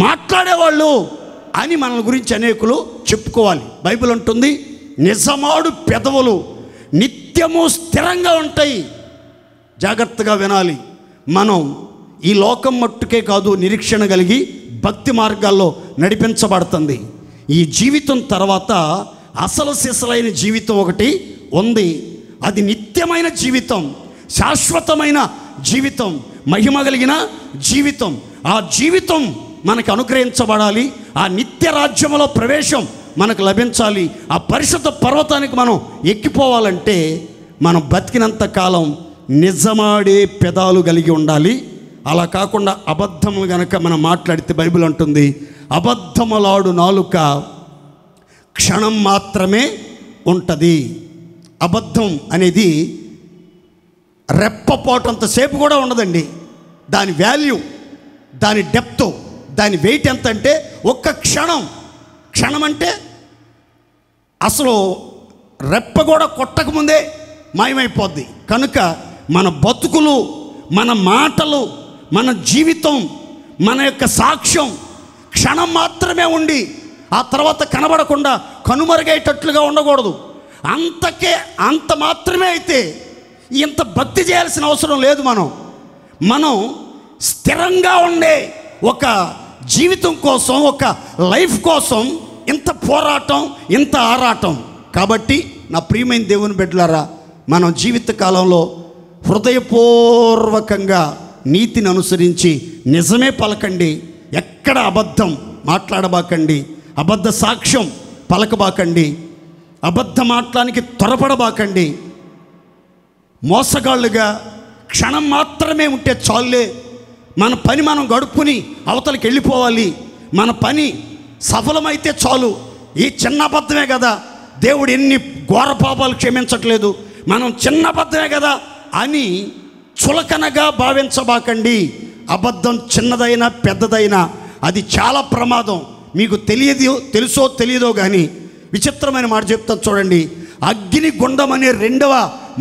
మాట్లాడేవాళ్ళు అని మన గురించి అనేకులు చెప్పుకోవాలి. బైబిల్ అంటుంది నిజమాడు పెదవులు నిత్యము స్థిరంగా ఉంటాయి. జాగ్రత్తగా వినాలి. మనం ఈ లోకం మట్టుకే కాదు, నిరీక్షణ కలిగి భక్తి మార్గాల్లో నడిపించబడుతుంది. ఈ జీవితం తర్వాత అసలు సిసలైన జీవితం ఒకటి ఉంది. అది నిత్యమైన జీవితం, శాశ్వతమైన జీవితం, మహిమ కలిగిన జీవితం. ఆ జీవితం మనకు అనుగ్రహించబడాలి. ఆ నిత్య రాజ్యంలో ప్రవేశం మనకు లభించాలి. ఆ పరిశుద్ధ పర్వతానికి మనం ఎక్కిపోవాలంటే మనం బతికినంత కాలం నిజమాడే పెదాలు కలిగి ఉండాలి. అలా కాకుండా అబద్ధములు గనక మనం మాట్లాడితే బైబిల్ అంటుంది, అబద్ధములాడు నాలుక క్షణం మాత్రమే ఉంటుంది. అబద్ధం అనేది రెప్పపోటంతసేపు కూడా ఉండదండి. దాని వాల్యూ, దాని డెప్త్, దాని వెయిట్ ఎంత అంటే ఒక్క క్షణం. క్షణం అంటే అసలు రెప్ప కూడా కొట్టకముందే మాయమైపోద్ది. కనుక మన బతుకులు, మన మాటలు, మన జీవితం, మన యొక్క సాక్ష్యం క్షణం మాత్రమే ఉండి ఆ తర్వాత కనబడకుండా కనుమరుగయ్యేటట్లుగా ఉండకూడదు. అంత మాత్రమే అయితే ఇంత భక్తి చేయాల్సిన అవసరం లేదు. మనం స్థిరంగా ఉండే ఒక జీవితం కోసం, ఒక లైఫ్ కోసం ఇంత పోరాటం, ఇంత ఆరాటం. కాబట్టి నా ప్రియమైన దేవుని బిడ్డలారా, మనం జీవిత కాలంలో హృదయపూర్వకంగా నీతిని అనుసరించి నిజమే పలకండి. ఎక్కడ అబద్ధం మాట్లాడబాకండి, అబద్ధ సాక్ష్యం పలకబాకండి, అబద్ధ మాటలానికి త్వరపడబాకండి. మోసగాళ్ళుగా క్షణం మాత్రమే ఉంటే చాలులే, మన పని మనం గడుపుకుని అవతలకి వెళ్ళిపోవాలి, మన పని సఫలమైతే చాలు, ఈ చిన్న అబద్ధమే కదా, దేవుడు ఎన్ని ఘోర పాపాలు క్షమించట్లేదు, మనం చిన్న అబద్ధమే కదా అని చులకనగా భావించబాకండి. అబద్ధం చిన్నదైనా పెద్దదైనా అది చాలా ప్రమాదం. మీకు తెలుసో తెలియదో కానీ విచిత్రమైన మాట చెప్తాను చూడండి. అగ్ని గుండం అనే రెండవ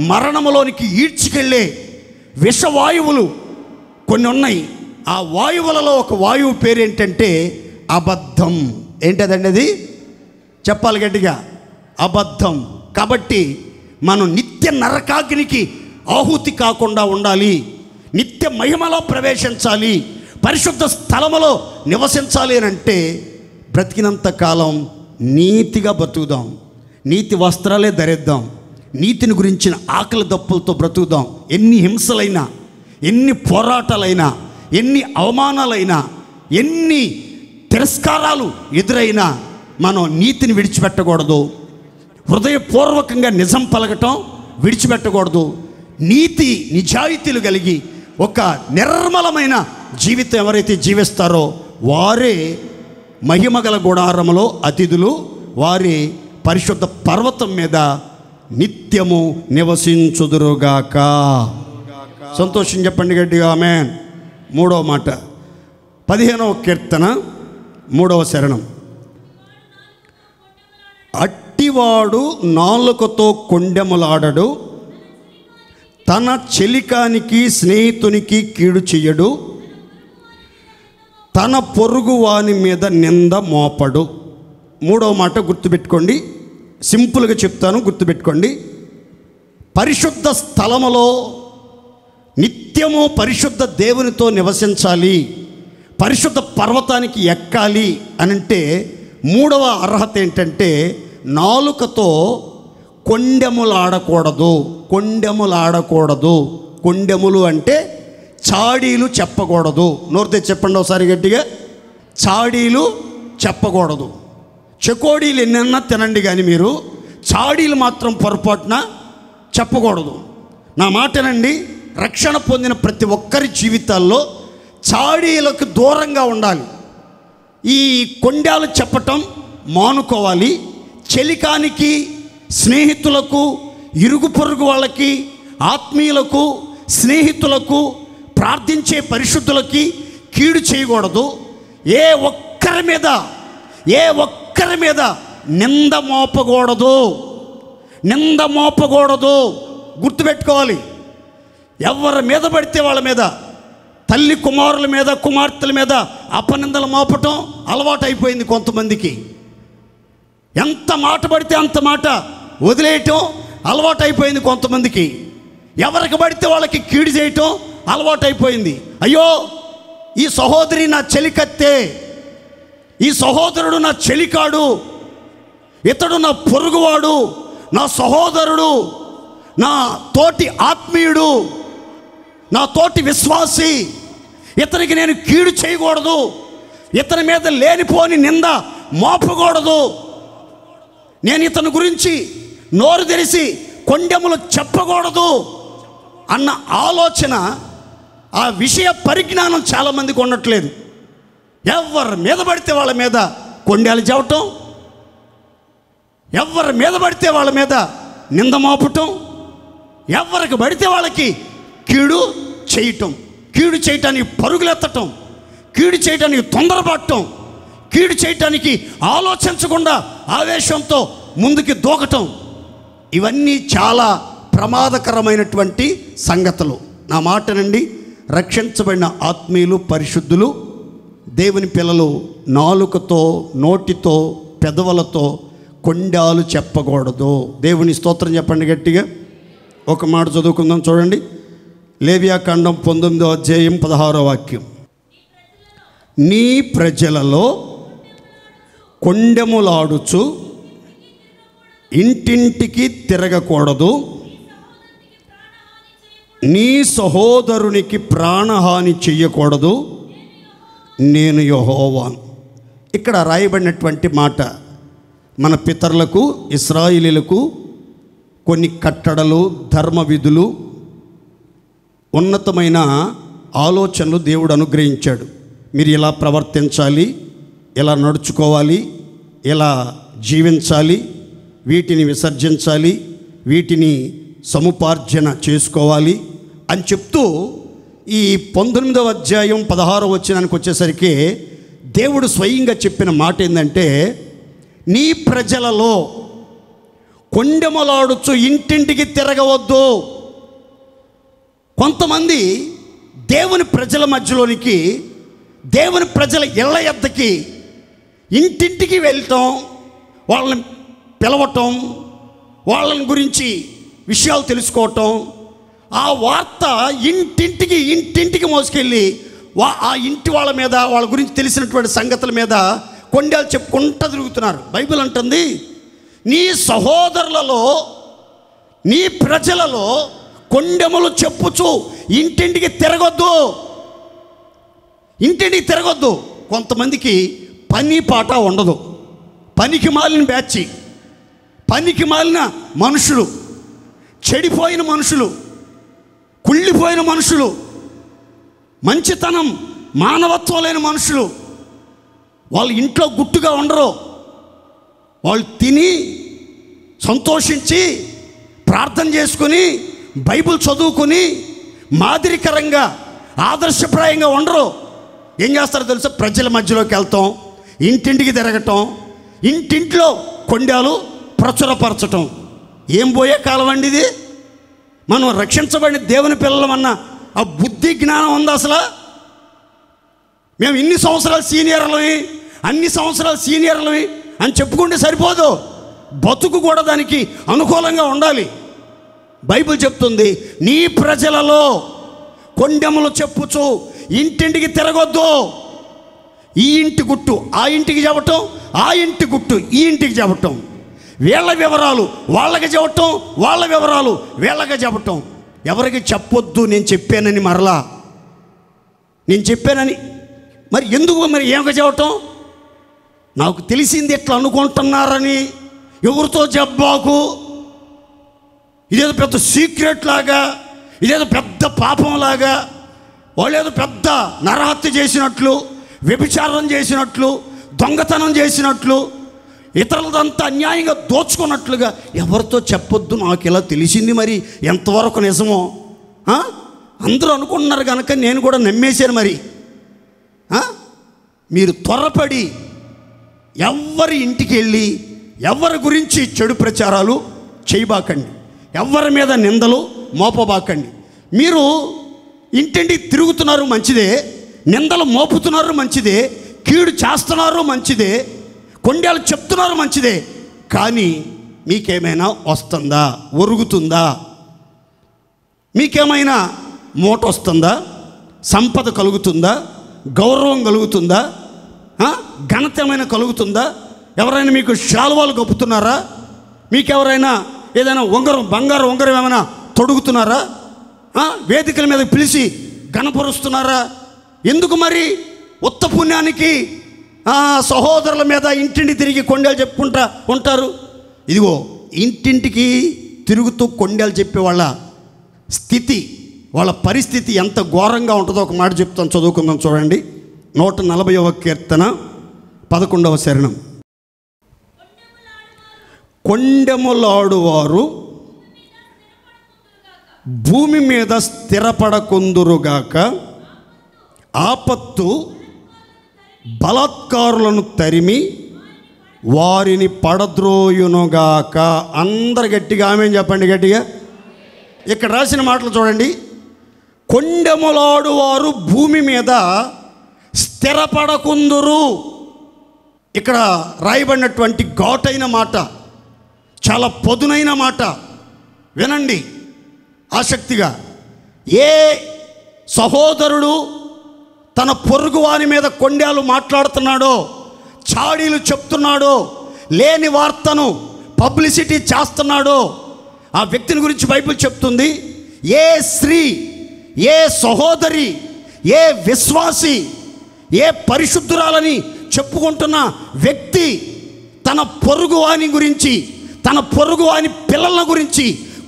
మరణములోనికి ఈడ్చికెళ్ళే విషవాయువులు కొన్ని ఉన్నాయి. ఆ వాయువులలో ఒక వాయువు పేరు ఏంటంటే అబద్ధం. ఏంటదండి అది? చెప్పాలి గట్టిగా, అబద్ధం. కాబట్టి మనం నిత్య నరకాగ్నికి ఆహుతి కాకుండా ఉండాలి, నిత్య మహిమలో ప్రవేశించాలి, పరిశుద్ధ స్థలములో నివసించాలి అని అంటే బ్రతికినంత కాలం నీతిగా బతుకుదాం, నీతి వస్త్రాలే ధరిద్దాం, నీతిని గురించిన ఆకలి దప్పులతో బ్రతుకుదాం. ఎన్ని హింసలైనా, ఎన్ని పోరాటాలైనా, ఎన్ని అవమానాలైనా, ఎన్ని తిరస్కారాలు ఎదురైనా మనం నీతిని విడిచిపెట్టకూడదు. హృదయపూర్వకంగా నిజం పలకటం విడిచిపెట్టకూడదు. నీతి నిజాయితీలు కలిగి ఒక నిర్మలమైన జీవితం ఎవరైతే జీవిస్తారో వారే మహిమగల గుడారములో అతిథులు, వారి పరిశుద్ధ పర్వతం మీద నిత్యము నివసించుదురుగాక. సంతోషం చెప్పండి గట్టిగా ఆమేన్. 3వ మాట, 15వ కీర్తన 3వ శరణం. అట్టివాడు నాలుకతో కొండెములాడడు, తన చెలికానికి స్నేహితునికి కీడు చెయ్యడు, తన పొరుగు వాని మీద నింద మోపడు. 3వ మాట గుర్తుపెట్టుకోండి, సింపుల్గా చెప్తాను, గుర్తుపెట్టుకోండి. పరిశుద్ధ స్థలములో నిత్యము పరిశుద్ధ దేవునితో నివసించాలి, పరిశుద్ధ పర్వతానికి ఎక్కాలి అనంటే 3వ అర్హత ఏంటంటే నాలుకతో కొండెములాడకూడదు. కొండెములాడకూడదు. కొండెములు అంటే చాడీలు చెప్పకూడదు. నోరితే చెప్పండి ఒకసారి గట్టిగా, చాడీలు చెప్పకూడదు. చెకోడీలు ఎన్నన్నా తినండి కానీ మీరు చాడీలు మాత్రం పొరపాటున చెప్పకూడదు. నా మాటనండి, రక్షణ పొందిన ప్రతి ఒక్కరి జీవితాల్లో చాడీలకు దూరంగా ఉండాలి. ఈ కొండాలు చెప్పటం మానుకోవాలి. చెలికానికి, స్నేహితులకు, ఇరుగు పొరుగు వాళ్ళకి, ఆత్మీయులకు, స్నేహితులకు, ప్రార్థించే పరిశుద్ధులకి కీడు చేయకూడదు. ఏ ఒక్కరి మీద నింద మోపకూడదు. నింద మోపకూడదు. గుర్తుపెట్టుకోవాలి. ఎవరి మీద పడితే వాళ్ళ మీద, తల్లి కుమారుల మీద, కుమార్తెల మీద అపనిందలు మోపటం అలవాటు అయిపోయింది కొంతమందికి. ఎంత మాట పడితే అంత మాట వదిలేయటం అలవాటు అయిపోయింది కొంతమందికి. ఎవరికి పడితే వాళ్ళకి కీడు చేయటం అలవాటు అయిపోయింది. అయ్యో, ఈ సహోదరి నా చెలికత్తే, ఈ సహోదరుడు నా చెలికాడు, ఇతడు నా పొరుగువాడు, నా సహోదరుడు, నా తోటి ఆత్మీయుడు, నా తోటి విశ్వాసి, ఇతనికి నేను కీడు చేయకూడదు, ఇతని మీద లేనిపోని నింద మోపకూడదు, నేను ఇతని గురించి నోరు తెరిచి కొండెములు చెప్పకూడదు అన్న ఆలోచన, ఆ విషయ పరిజ్ఞానం చాలామందికి ఉండట్లేదు. ఎవరి మీద పడితే వాళ్ళ మీద కొండెలు చెప్పటం, ఎవరి మీద పడితే వాళ్ళ మీద నింద మోపటం, ఎవరికి పడితే వాళ్ళకి కీడు చేయటం, కీడు చేయటానికి పరుగులెత్తటం, కీడు చేయటానికి తొందరపడటం, కీడు చేయటానికి ఆలోచించకుండా ఆవేశంతో ముందుకి దూకటం, ఇవన్నీ చాలా ప్రమాదకరమైనటువంటి సంగతులు. నా మాటనండి, రక్షించబడిన ఆత్మీయులు, పరిశుద్ధులు, దేవుని పిల్లలు నాలుకతో, నోటితో, పెదవులతో కొండాలు చెప్పకూడదు. దేవుని స్తోత్రం చెప్పండి గట్టిగా. ఒక మాట చదువుకుందాం, చూడండి. లేవియాకాండం 19వ అధ్యాయం 16వ వాక్యం. నీ ప్రజలలో కొండెములాడుచు ఇంటింటికి తిరగకూడదు, నీ సహోదరునికి ప్రాణహాని చెయ్యకూడదు, నేను యెహోవాను. ఇక్కడ రాయబడినటువంటి మాట మన పితరులకు, ఇశ్రాయేలీయులకు కొన్ని కట్టడలు, ధర్మ విధులు, ఉన్నతమైన ఆలోచనలు దేవుడు అనుగ్రహించాడు. మీరు ఇలా ప్రవర్తించాలి, ఇలా నడుచుకోవాలి, ఇలా జీవించాలి, వీటిని విసర్జించాలి, వీటిని సముపార్జన చేసుకోవాలి అని చెప్తూ ఈ 19వ అధ్యాయం 16వ వచనానికి వచ్చేసరికి దేవుడు స్వయంగా చెప్పిన మాట ఏంటంటే, నీ ప్రజలలో కొండెములాడుచు ఇంటింటికి తిరగవద్దు. కొంతమంది దేవుని ప్రజల మధ్యలోనికి, దేవుని ప్రజల ఇళ్ళ యొద్దకి, ఇంటింటికి వెళ్ళటం, వాళ్ళని పిలవటం, వాళ్ళని గురించి విషయాలు తెలుసుకోవటం, ఆ వార్త ఇంటింటికి మోసుకెళ్ళి ఆ ఇంటి వాళ్ళ మీద, వాళ్ళ గురించి తెలిసినటువంటి సంగతుల మీద కొండలు చెప్పుకుంటూ తిరుగుతున్నారు. బైబిల్ అంటుంది, నీ సహోదరులలో, నీ ప్రజలలో కొండెములు చెప్పుచు ఇంటింటికి తిరగొద్దు, ఇంటింటికి తిరగొద్దు. కొంతమందికి పని పాట ఉండదు, పనికి మాలిన బ్యాచి, పనికి మాలిన మనుషులు, చెడిపోయిన మనుషులు, కుళ్ళిపోయిన మనుషులు, మంచితనం, మానవత్వం లేని మనుషులు. వాళ్ళు ఇంట్లో గుట్టుగా ఉండరు. వాళ్ళు తిని సంతోషించి ప్రార్థన చేసుకుని బైబిల్ చదువుకొని మాదిరికరంగా ఆదర్శప్రాయంగా ఉండరు. ఏం చేస్తారో తెలుసా? ప్రజల మధ్యలోకి వెళ్తాం, ఇంటింటికి తిరగటం, ఇంటింట్లో కొండాలు ప్రచురపరచటం. ఏం పోయే కాలం అండి ఇది? మనం రక్షించబడిన దేవుని పిల్లలమన్న ఆ బుద్ధి జ్ఞానం ఉంది అసలు? మేము ఇన్ని సంవత్సరాలు సీనియర్లవి, అన్ని సంవత్సరాలు సీనియర్లవి అని చెప్పుకుంటే సరిపోదు. బతుకు కూడా దానికి అనుకూలంగా ఉండాలి. బైబిల్ చెప్తుంది, నీ ప్రజలలో కొండెములు చెప్పుచు ఇంటింటికి తిరగొద్దు. ఈ ఇంటి గుట్టు ఆ ఇంటికి చెప్పటం, ఆ ఇంటి గుట్టు ఈ ఇంటికి చెప్పటం, వీళ్ళ వివరాలు వాళ్ళకి చెప్పటం, వాళ్ళ వివరాలు వీళ్ళకి చెప్పటం. ఎవరికి చెప్పొద్దు నేను చెప్పానని, మరలా నేను చెప్పానని మరి ఎందుకు, మరి ఏమక చెప్పటం? నాకు తెలిసింది ఎట్లా అనుకుంటున్నారని ఎవరితో చెప్పబాకు. ఇదేదో పెద్ద సీక్రెట్ లాగా, ఇదేదో పెద్ద పాపంలాగా, వాళ్ళు ఏదో పెద్ద నరహత్య చేసినట్లు, వ్యభిచారం చేసినట్లు, దొంగతనం చేసినట్లు, ఇతరులదంతా అన్యాయంగా దోచుకున్నట్లుగా ఎవరితో చెప్పొద్దు. నాకు ఇలా తెలిసింది, మరి ఎంతవరకు నిజమో అందరూ అనుకుంటున్నారు కనుక నేను కూడా నమ్మేశాను. మరి మీరు త్వరపడి ఎవరి ఇంటికి వెళ్ళి ఎవరి గురించి చెడు ప్రచారాలు చేయబాకండి, ఎవరి మీద నిందలు మోపబాకండి. మీరు ఇంటింటికి తిరుగుతున్నారు మంచిదే, నిందలు మోపుతున్నారు మంచిదే, కీడు చేస్తున్నారు మంచిదే, కొండలు చెప్తున్నారు మంచిదే. కానీ మీకేమైనా వస్తుందా? ఒరుగుతుందా? మీకేమైనా మూట వస్తుందా? సంపద కలుగుతుందా? గౌరవం కలుగుతుందా? ఘనత ఏమైనా కలుగుతుందా? ఎవరైనా మీకు శాలువాలు కప్పుతున్నారా? మీకు ఎవరైనా ఏదైనా బంగారు ఉంగరం ఏమైనా తొడుగుతున్నారా? వేదికల మీద పిలిచి ఘనపరుస్తున్నారా? ఎందుకు మరి? ఉత్త పుణ్యానికి సహోదరుల మీద ఇంటింటి తిరిగి కొండలు చెప్పుకుంటా ఉంటారు. ఇదిగో ఇంటింటికి తిరుగుతూ కొండలు చెప్పే వాళ్ళ స్థితి, వాళ్ళ పరిస్థితి ఎంత ఘోరంగా ఉంటుందో ఒక మాట చెప్తాను, చదువుకుందాం. చూడండి, 140వ కీర్తన 11వ చరణం. కొండెములాడువారు భూమి మీద స్థిరపడకుందురుగాక, ఆపత్తు బలాత్కారులను తరిమి వారిని పడద్రోయునుగాక. అందరు గట్టిగా ఆమేన్ చెప్పండి, గట్టిగా. ఇక్కడ రాసిన మాటలు చూడండి. కొండెములాడువారు భూమి మీద స్థిరపడకుందురు. ఇక్కడ రాయబడినటువంటి ఘాటైన మాట, చాలా పదునైన మాట. వినండి ఆసక్తిగా. ఏ సహోదరుడు తన పొరుగు వారి మీద కొండేలు మాట్లాడుతున్నాడో, చాడీలు చెప్తున్నాడో, లేని వార్తను పబ్లిసిటీ చేస్తున్నాడో, ఆ వ్యక్తిని గురించి బైబిల్ చెప్తుంది. ఏ స్త్రీ, ఏ సహోదరి, ఏ విశ్వాసి, ఏ పరిశుద్ధురాలని చెప్పుకుంటున్న వ్యక్తి తన పొరుగు వాని గురించి, తన పొరుగు వాని పిల్లల గురించి,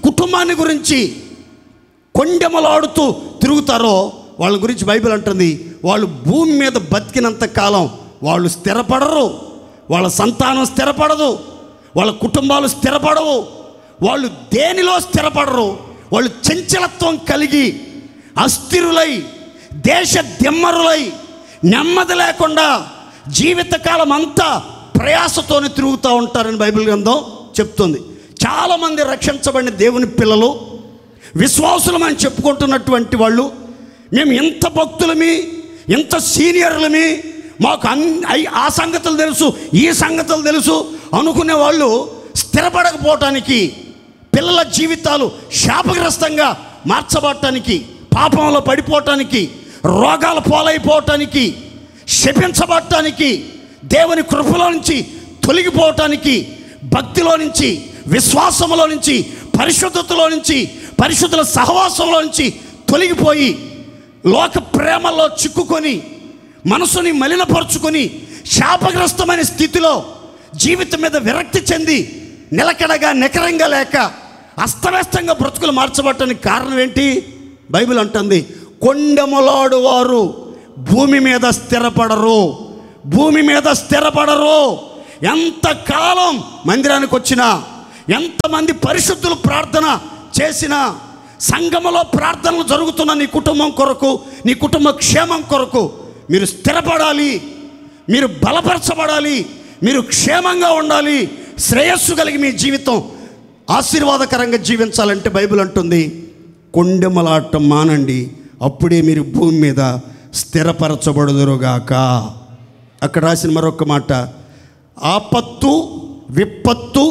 కుటుంబాన్ని గురించి కొండెములాడుతూ తిరుగుతారో వాళ్ళ గురించి బైబిల్ అంటుంది, వాళ్ళు భూమి మీద బతికినంత కాలం వాళ్ళు స్థిరపడరు, వాళ్ళ సంతానం స్థిరపడదు, వాళ్ళ కుటుంబాలు స్థిరపడవు, వాళ్ళు దేనిలో స్థిరపడరు. వాళ్ళు చంచలత్వం కలిగి అస్థిరులై, దేశ దిమ్మరులై, నెమ్మది లేకుండా జీవితకాలం అంతా ప్రయాసతోనే తిరుగుతూ ఉంటారని బైబిల్ గ్రంథం చెప్తుంది. చాలామంది రక్షించబడిన దేవుని పిల్లలు, విశ్వాసులమని చెప్పుకుంటున్నటువంటి వాళ్ళు, మేము ఇంత భక్తులమి, ఇంత సీనియర్లమి, మాకు ఆ సంగతులు తెలుసు, ఈ సంగతులు తెలుసు అనుకునే వాళ్ళు స్థిరపడకపోవటానికి, పిల్లల జీవితాలు శాపగ్రస్తంగా మార్చబడటానికి, పాపంలో పడిపోవటానికి, రోగాల పాలైపోవటానికి, శపించబడటానికి, దేవుని కృపలో నుంచి తొలగిపోవటానికి, భక్తిలో నుంచి, విశ్వాసంలో నుంచి, పరిశుద్ధతలో నుంచి, పరిశుద్ధుల సహవాసంలో నుంచి తొలగిపోయి లోక ప్రేమలో చిక్కుకొని మనసుని మలినపరుచుకొని శాపగ్రస్తమైన స్థితిలో జీవితం మీద విరక్తి చెంది నిలకడగా నికరంగా లేక అస్తవ్యస్తంగా బ్రతుకులు మార్చబడటానికి కారణం ఏంటి? బైబిల్ అంటుంది, కొండెములాడు వారు భూమి మీద స్థిరపడరు, భూమి మీద స్థిరపడరు. ఎంతకాలం మందిరానికి వచ్చినా, ఎంతమంది పరిశుద్ధులు ప్రార్థన చేసినా, సంఘములో ప్రార్థనలు జరుగుతున్న నీ కుటుంబం కొరకు, నీ కుటుంబ క్షేమం కొరకు మీరు స్థిరపడాలి, మీరు బలపరచబడాలి, మీరు క్షేమంగా ఉండాలి, శ్రేయస్సు కలిగి మీ జీవితం ఆశీర్వాదకరంగా జీవించాలంటే బైబిల్ అంటుంది, కొండెములాటం మానండి, అప్పుడే మీరు భూమి మీద స్థిరపరచబడుదురుగాక. అక్కడ రాసిన మరొక మాట, ఆపత్తు, విపత్తు,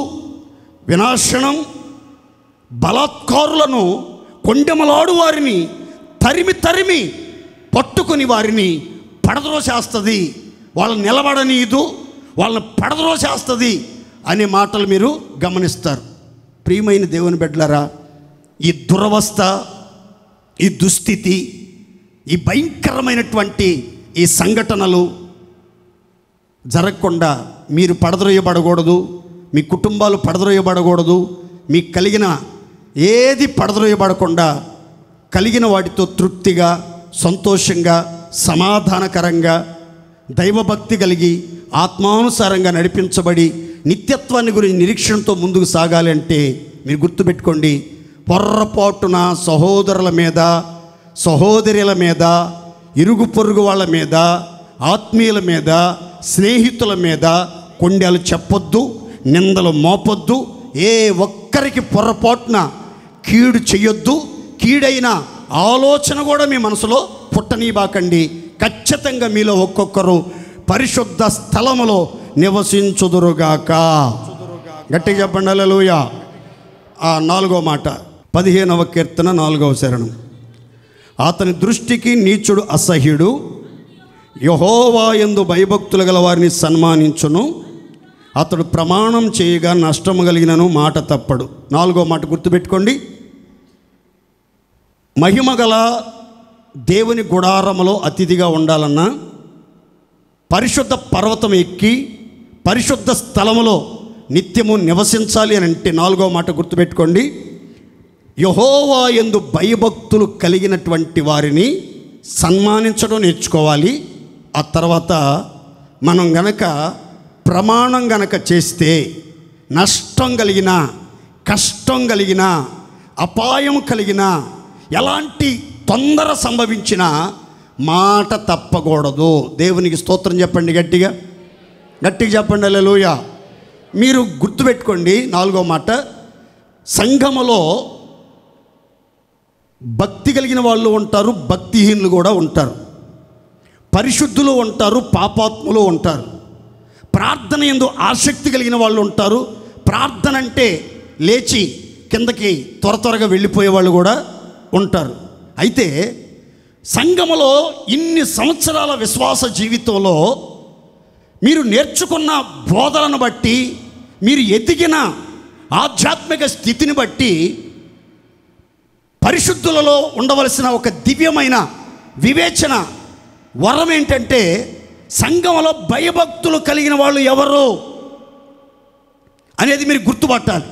వినాశనం, బలాత్కారులను, కొండెములాడు వారిని తరిమి తరిమి పట్టుకొని వారిని పడద్రోసేస్తుంది, వాళ్ళని నిలబడనీయదు, వాళ్ళని పడద్రోసేస్తుంది అనే మాటలు మీరు గమనిస్తారు. ప్రియమైన దేవుని బిడ్డలారా, ఈ దురవస్థ, ఈ దుస్థితి, ఈ భయంకరమైనటువంటి ఈ సంఘటనలు జరగకుండా మీరు పడద్రోయబడకూడదు, మీ కుటుంబాలు పడద్రోయబడకూడదు, మీకు కలిగిన ఏది పడద్రోయబడకుండా కలిగిన వాటితో తృప్తిగా, సంతోషంగా, సమాధానకరంగా, దైవభక్తి కలిగి ఆత్మానుసారంగా నడిపించబడి నిత్యత్వాన్ని గురించి నిరీక్షణతో ముందుకు సాగాలి అంటే మీరు గుర్తుపెట్టుకోండి, పొర్రపాటున సహోదరుల మీద, సహోదరుల మీద, ఇరుగు పొరుగు వాళ్ళ మీద, ఆత్మీయుల మీద, స్నేహితుల మీద కొండలు చెప్పొద్దు, నిందలు మోపొద్దు, ఏ ఒక్కరికి పొరపాటున కీడు చెయ్యొద్దు, కీడైన ఆలోచన కూడా మీ మనసులో పుట్టనీబాకండి. ఖచ్చితంగా మీలో ఒక్కొక్కరు పరిశుద్ధ స్థలములో నివసించుదురుగాక. గట్టిగా చెప్పండి హల్లెలూయా. ఆ 4వ మాట, 15వ కీర్తన 4వ చరణం. అతని దృష్టికి నీచుడు అసహ్యుడు, యెహోవా యందు భయభక్తులు గల వారిని సన్మానించును, అతడు ప్రమాణం చేయగా నష్టము కలిగినను మాట తప్పడు. 4వ మాట గుర్తుపెట్టుకోండి. మహిమ గల దేవుని గుడారములో అతిథిగా ఉండాలన్నా, పరిశుద్ధ పర్వతం ఎక్కి పరిశుద్ధ స్థలములో నిత్యము నివసించాలి అని అంటే 4వ మాట గుర్తుపెట్టుకోండి. యెహోవా యందు భయభక్తులు కలిగినటువంటి వారిని సన్మానించడం నేర్చుకోవాలి. ఆ తర్వాత మనం గనక ప్రమాణం గనక చేస్తే నష్టం కలిగిన, కష్టం కలిగిన, అపాయం కలిగిన, ఎలాంటి తొందర సంభవించిన మాట తప్పకూడదు. దేవునికి స్తోత్రం చెప్పండి, గట్టిగా గట్టిగా చెప్పండి హల్లెలూయా. మీరు గుర్తుపెట్టుకోండి 4వ మాట, సంఘములో భక్తి కలిగిన వాళ్ళు ఉంటారు, భక్తిహీనులు కూడా ఉంటారు. పరిశుద్ధులు ఉంటారు, పాపాత్ములు ఉంటారు. ప్రార్థన యందు ఆసక్తి కలిగిన వాళ్ళు ఉంటారు. ప్రార్థన అంటే లేచి కిందకి త్వరగా వెళ్ళిపోయే వాళ్ళు కూడా ఉంటారు. అయితే సంఘములో ఇన్ని సంవత్సరాల విశ్వాస జీవితంలో మీరు నేర్చుకున్న బోధలను బట్టి, మీరు ఎదిగిన ఆధ్యాత్మిక స్థితిని బట్టి పరిశుద్ధులలో ఉండవలసిన ఒక దివ్యమైన వివేచన వరం ఏంటంటే, సంఘంలో భయభక్తులు కలిగిన వాళ్ళు ఎవరు అనేది మీరు గుర్తుపట్టాలి.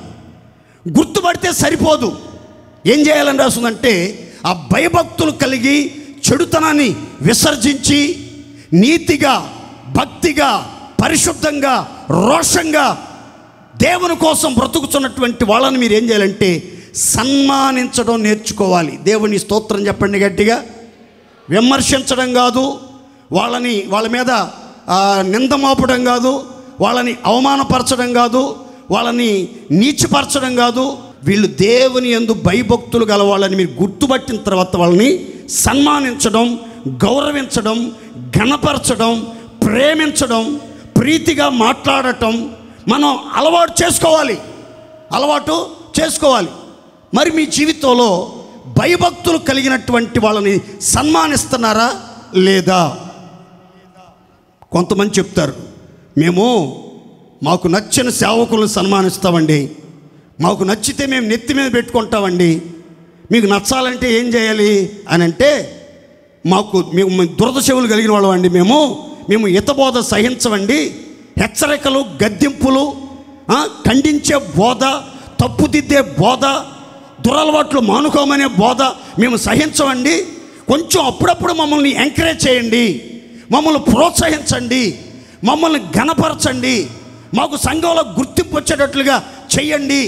గుర్తుపడితే సరిపోదు, ఏం చేయాలని రాస్తుందంటే, ఆ భయభక్తులు కలిగి చెడుతనాన్ని విసర్జించి నీతిగా, భక్తిగా, పరిశుద్ధంగా, రోషంగా దేవుని కోసం బ్రతుకుతున్నటువంటి వాళ్ళని మీరు ఏం చేయాలంటే సన్మానించడం నేర్చుకోవాలి. దేవుని స్తోత్రం చెప్పండి గట్టిగా. విమర్శించడం కాదు, వాళ్ళ మీద నింద మోపడం కాదు, వాళ్ళని అవమానపరచడం కాదు, వాళ్ళని నీచపరచడం కాదు. వీళ్ళు దేవుని యందు భయభక్తులు గల వాళ్ళని మీరు గుర్తుపట్టిన తర్వాత వాళ్ళని సన్మానించడం, గౌరవించడం, ఘనపరచడం, ప్రేమించడం, ప్రీతిగా మాట్లాడటం మనం అలవాటు చేసుకోవాలి. మరి మీ జీవితంలో భయభక్తులు కలిగినటువంటి వాళ్ళని సన్మానిస్తున్నారా లేదా? కొంతమంది చెప్తారు, మాకు నచ్చిన సేవకులను సన్మానిస్తామండి, మాకు నచ్చితే మేము నెత్తి మీద పెట్టుకుంటామండి, మీకు నచ్చాలంటే ఏం చేయాలి అని అంటే, మేము దురద చెవులు కలిగిన వాళ్ళం అండి, మేము హితబోధ సహించమండి, హెచ్చరికలు, గద్దింపులు, ఖండించే బోధ, తప్పుదిద్దే బోధ, దురలవాట్లు మానుకోమనే బోధ మేము సహించమండి, కొంచెం అప్పుడప్పుడు మమ్మల్ని ఎంకరేజ్ చేయండి, మమ్మల్ని ప్రోత్సహించండి, మమ్మల్ని ఘనపరచండి, మాకు సంఘంలో గుర్తింపు వచ్చేటట్లుగా చెయ్యండి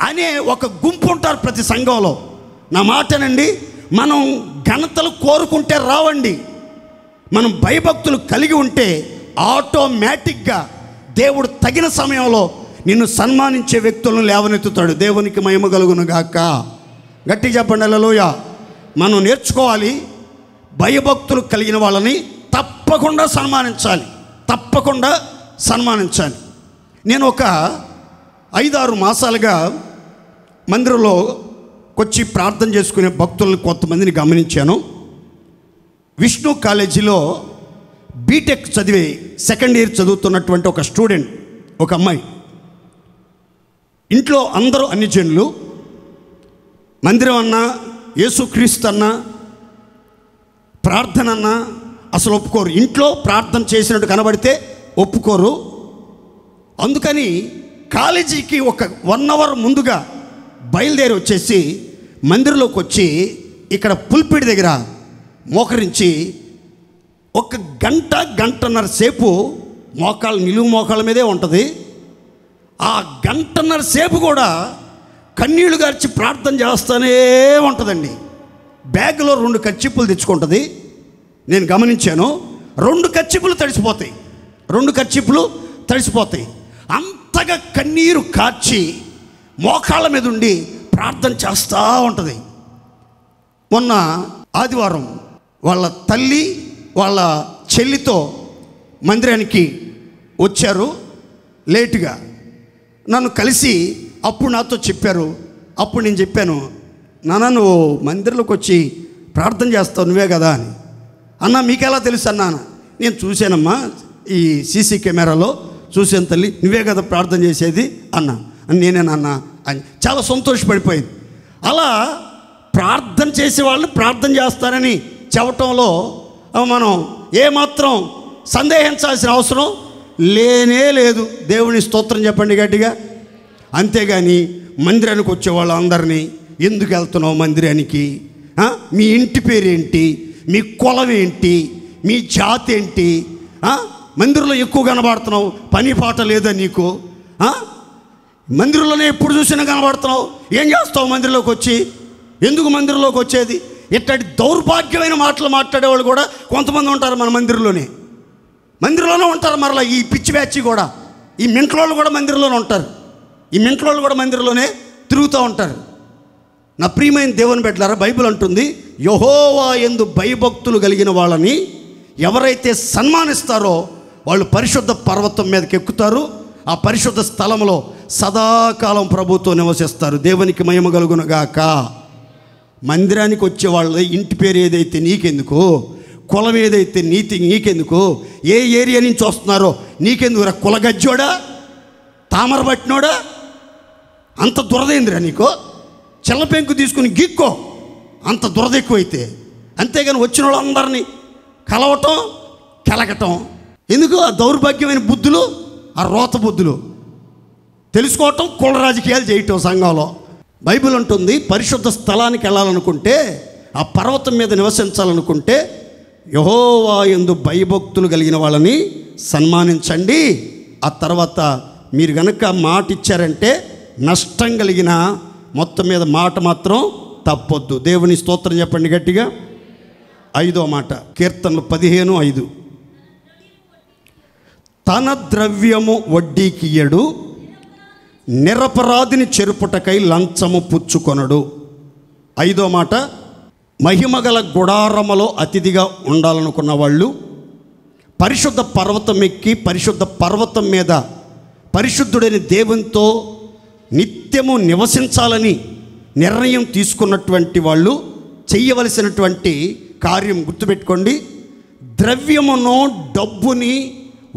అనే ఒక గుంపు ఉంటారు ప్రతి సంఘంలో. నా మాటనండి, మనం ఘనతలు కోరుకుంటే రావండి, మనం భయభక్తులు కలిగి ఉంటే ఆటోమేటిక్గా దేవుడు తగిన సమయంలో నిన్ను సన్మానించే వ్యక్తులను లేవనెత్తుతాడు. దేవునికి మహిమ కలుగును గాక. గట్టిగా చెప్పండి హల్లెలూయా. మనం నేర్చుకోవాలి, భయభక్తులు కలిగిన వాళ్ళని తప్పకుండా సన్మానించాలి. నేను ఒక 5-6 మాసాలుగా మందిరంలో వచ్చి ప్రార్థన చేసుకునే భక్తులను కొంతమందిని గమనించాను. విష్ణు కాలేజీలో బీటెక్ చదివి 2nd ఇయర్ చదువుతున్నటువంటి ఒక స్టూడెంట్, ఒక అమ్మాయి, ఇంట్లో అందరూ అన్ని జనులు, మందిరం అన్నా, యేసుక్రీస్తు అన్నా, ప్రార్థన అన్నా అసలు ఒప్పుకోరు. ఇంట్లో ప్రార్థన చేసినట్టు కనబడితే ఒప్పుకోరు. అందుకని కాలేజీకి ఒక 1 అవర్ ముందుగా బయలుదేరి వచ్చేసి మందిరంలోకి వచ్చి ఇక్కడ పుల్పిడి దగ్గర మోకరించి 1 గంట, గంటన్నర సేపు నిలువు మోకాళ్ళ మీదే ఉంటుంది. ఆ గంటన్నర సేపు కూడా కన్నీళ్లు గార్చి ప్రార్థన చేస్తూనే ఉంటుందండి. బ్యాగ్లో 2 కర్చీపులు తెచ్చుకుంటుంది. నేను గమనించాను, 2 కర్చీపులు తడిసిపోతాయి. అంతగా కన్నీరు కార్చి మోకాళ్ళ మీద ఉండి ప్రార్థన చేస్తూ ఉంటుంది. మొన్న ఆదివారం వాళ్ళ తల్లి వాళ్ళ చెల్లితో మందిరానికి వచ్చారు లేటుగా. నన్ను కలిసి అప్పుడు నాతో చెప్పారు. అప్పుడు నేను చెప్పాను, నాన్న నువ్వు మందిరంలోకి వచ్చి ప్రార్థన చేస్తావు నువ్వే కదా అని. అన్న మీకెలా తెలుసు అన్నాను. నేను చూశానమ్మా ఈ సీసీ కెమెరాలో చూసాను తల్లి, నువ్వే కదా ప్రార్థన చేసేది అన్నా. నేనేనన్నా అని చాలా సంతోషపడిపోయింది. అలా ప్రార్థన చేసేవాళ్ళు ప్రార్థన చేస్తారని చెప్పటంలో మనం ఏమాత్రం సందేహించాల్సిన అవసరం లేనే లేదు. దేవుని స్తోత్రం చెప్పండి గట్టిగా. అంతేగాని మందిరానికి వచ్చే వాళ్ళందరినీ ఎందుకు వెళ్తున్నావు మందిరానికి, మీ ఇంటి పేరేంటి, మీ కులం ఏంటి, మీ జాతి ఏంటి, మందిరంలో ఎక్కువ కనబడుతున్నావు, పని పాట లేదా నీకు, మందిరంలోనే ఎప్పుడు చూసినా కనబడుతున్నావు, ఏం చేస్తావు మందిరంలోకి వచ్చి, ఎందుకు మందిరంలోకి వచ్చేది? ఇట్లాంటి దౌర్భాగ్యమైన మాటలు మాట్లాడేవాళ్ళు కూడా కొంతమంది ఉంటారు మన మందిరంలోనే ఉంటారు. మరలా ఈ పిచ్చి బ్యాచి కూడా, ఈ మెంట్లోళ్ళు కూడా మందిరంలోనే ఉంటారు. ఈ మెంట్లోళ్ళు కూడా మందిరంలోనే తిరుగుతూ ఉంటారు. నా ప్రియమైన దేవుని బిడ్డలారా, బైబిల్ అంటుంది, యెహోవా యందు భయభక్తులు కలిగిన వాళ్ళని ఎవరైతే సన్మానిస్తారో వాళ్ళు పరిశుద్ధ పర్వతం మీదకి ఎక్కుతారు, ఆ పరిశుద్ధ స్థలంలో సదాకాలం ప్రభుతో నివసిస్తారు. దేవునికి మహిమ కలుగునుగాక. మందిరానికి వచ్చే వాళ్ళ ఇంటి పేరు ఏదైతే నీకెందుకు, కులం ఏదైతే నీకెందుకు, ఏ ఏరియా నుంచి వస్తున్నారో నీకెందుకు? కులగజ్జోడా, తామర పట్టినోడా, అంత దురదేందిరా నీకు? చెల్లపెంకు తీసుకుని గీక్కో, అంత దురద ఎక్కువైతే. అంతేగాని వచ్చిన వాళ్ళందరినీ కలవటం కెలకటం ఎందుకు? ఆ దౌర్భాగ్యమైన బుద్ధులు, ఆ రోత బుద్ధులు తెలుసుకోవటం, కుల రాజకీయాలు చేయటం సంఘంలో. బైబిల్ అంటుంది, పరిశుద్ధ స్థలానికి వెళ్ళాలనుకుంటే, ఆ పర్వతం మీద నివసించాలనుకుంటే యెహోవా యందు భయభక్తులు కలిగిన వాళ్ళని సన్మానించండి. ఆ తర్వాత మీరు కనుక మాట ఇచ్చారంటే నష్టం కలిగిన మొత్తం మీద మాట మాత్రం తప్పొద్దు. దేవుని స్తోత్రం చెప్పండి గట్టిగా. 5వ మాట, కీర్తనలు 15:5. తన ద్రవ్యము వడ్డీకియ్యడు, నిరపరాధిని చెరుపుటకై లంచము పుచ్చుకొనడు. 5వ మాట, మహిమగల గుడారములో అతిథిగా ఉండాలనుకున్న వాళ్ళు పరిశుద్ధ పర్వతం ఎక్కి పరిశుద్ధ పర్వతం మీద పరిశుద్ధుడైన దేవునితో నిత్యము నివసించాలని నిర్ణయం తీసుకున్నటువంటి వాళ్ళు చెయ్యవలసినటువంటి కార్యం గుర్తుపెట్టుకోండి. ద్రవ్యమును, డబ్బుని,